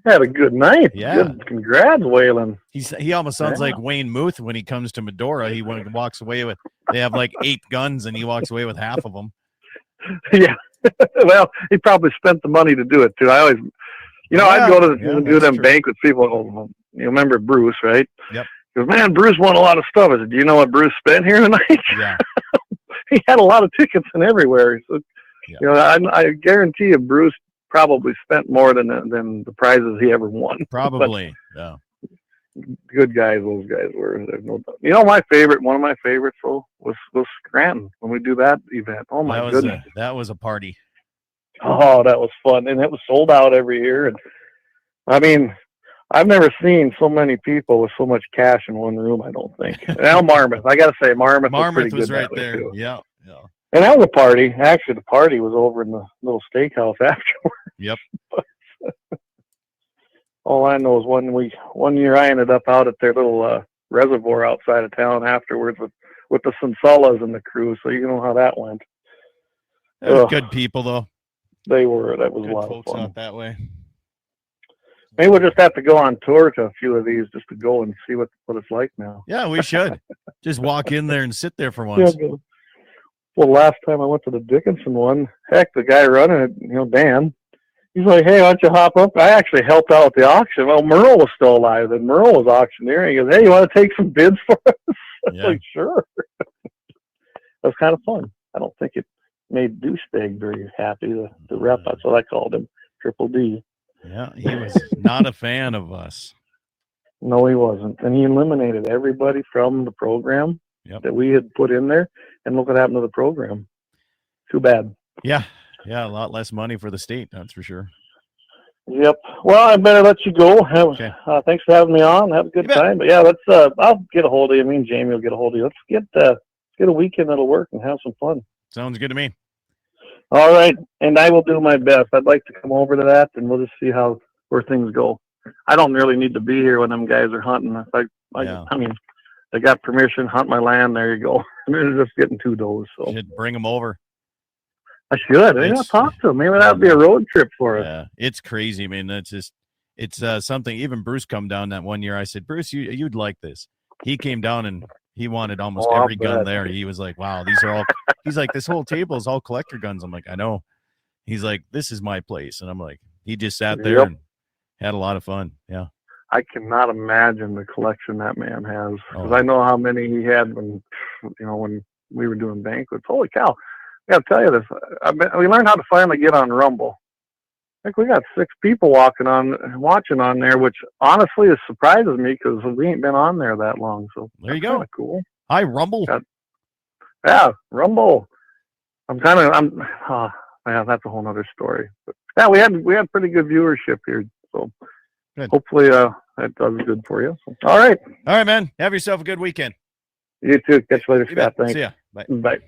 Speaker 2: Had a good night.
Speaker 1: Yeah.
Speaker 2: Good. Congrats, Waylon.
Speaker 1: He almost sounds like Wayne Muth when he comes to Medora. He walks away with, they have like 8 guns and he walks away with half of them.
Speaker 2: Yeah. Well, he probably spent the money to do it too. I always, I'd go to do them banquets. People go, you remember Bruce, right?
Speaker 1: Yep.
Speaker 2: He goes, man, Bruce won a lot of stuff. I said, do you know what Bruce spent here tonight?
Speaker 1: Yeah.
Speaker 2: He had a lot of tickets and everywhere. So,
Speaker 1: Yeah.
Speaker 2: I guarantee you Bruce probably spent more than the prizes he ever won.
Speaker 1: Probably. Yeah.
Speaker 2: Good guys, those guys were. There's no doubt. One of my favorites though, was Scranton when we do that event. Oh my goodness.
Speaker 1: That was a party.
Speaker 2: Oh, that was fun. And it was sold out every year. And I mean, I've never seen so many people with so much cash in one room, I don't think. Now Marmouth. I gotta say Marmouth was pretty
Speaker 1: was
Speaker 2: good
Speaker 1: right
Speaker 2: that way,
Speaker 1: there.
Speaker 2: too.
Speaker 1: Yeah. Yeah.
Speaker 2: And that was a party. Actually, the party was over in the little steakhouse afterwards.
Speaker 1: Yep.
Speaker 2: All I know is one year I ended up out at their little reservoir outside of town afterwards with the Sensalas and the crew. So you know how that went.
Speaker 1: They were good people though.
Speaker 2: They were. That was
Speaker 1: Good
Speaker 2: a lot of
Speaker 1: folks
Speaker 2: fun.
Speaker 1: out that way.
Speaker 2: Maybe we'll just have to go on tour to a few of these just to go and see what it's like now.
Speaker 1: Yeah, we should just walk in there and sit there for once.
Speaker 2: Yeah, well, last time I went to the Dickinson one, heck, the guy running it, Dan, he's like, hey, why don't you hop up? I actually helped out at the auction. Well, Merle was still alive, and Merle was auctioneer. He goes, hey, you want to take some bids for us? I was like, sure. That was kind of fun. I don't think it made Douchebag very happy, the rep. That's what I called him, Triple D.
Speaker 1: Yeah, he was not a fan of us.
Speaker 2: No, he wasn't. And he eliminated everybody from the program that we had put in there. And look what happened to the program. Too bad.
Speaker 1: Yeah. Yeah, a lot less money for the state, that's for sure.
Speaker 2: Yep. Well, I better let you go. Thanks for having me on. Have a good time. But yeah, let's. I'll get a hold of you. Me and Jamie will get a hold of you. Let's get a weekend that'll work and have some fun.
Speaker 1: Sounds good to me. All
Speaker 2: right, and I will do my best. I'd like to come over to that, and we'll just see where things go. I don't really need to be here when them guys are hunting. I mean, they got permission, hunt my land. There you go. They're just getting 2 does. So
Speaker 1: should bring them over.
Speaker 2: I should. Maybe I'll talk to them. Maybe that'd be a road trip for us.
Speaker 1: Yeah, it's crazy. I mean, it's something. Even Bruce come down that one year. I said, Bruce, you'd like this. He came down and he wanted almost every gun there. He was like, wow, these are all. He's like, this whole table is all collector guns. I'm like, I know. He's like, this is my place, and I'm like, he just sat there and had a lot of fun. Yeah. I
Speaker 2: cannot imagine the collection that man has, because I know how many he had when we were doing banquets. Holy cow! I got to tell you this. We learned how to finally get on Rumble. I think we got 6 people watching on there, which honestly surprises me because we ain't been on there that long. So
Speaker 1: there you go.
Speaker 2: Cool.
Speaker 1: Hi, Rumble.
Speaker 2: Yeah, Rumble. Yeah, that's a whole nother story. But yeah, we had pretty good viewership here, so hopefully that does good for you. So, all right,
Speaker 1: man. Have yourself a good weekend.
Speaker 2: You too. Catch you later, Scott. Thanks.
Speaker 1: See ya. Bye.
Speaker 2: Bye.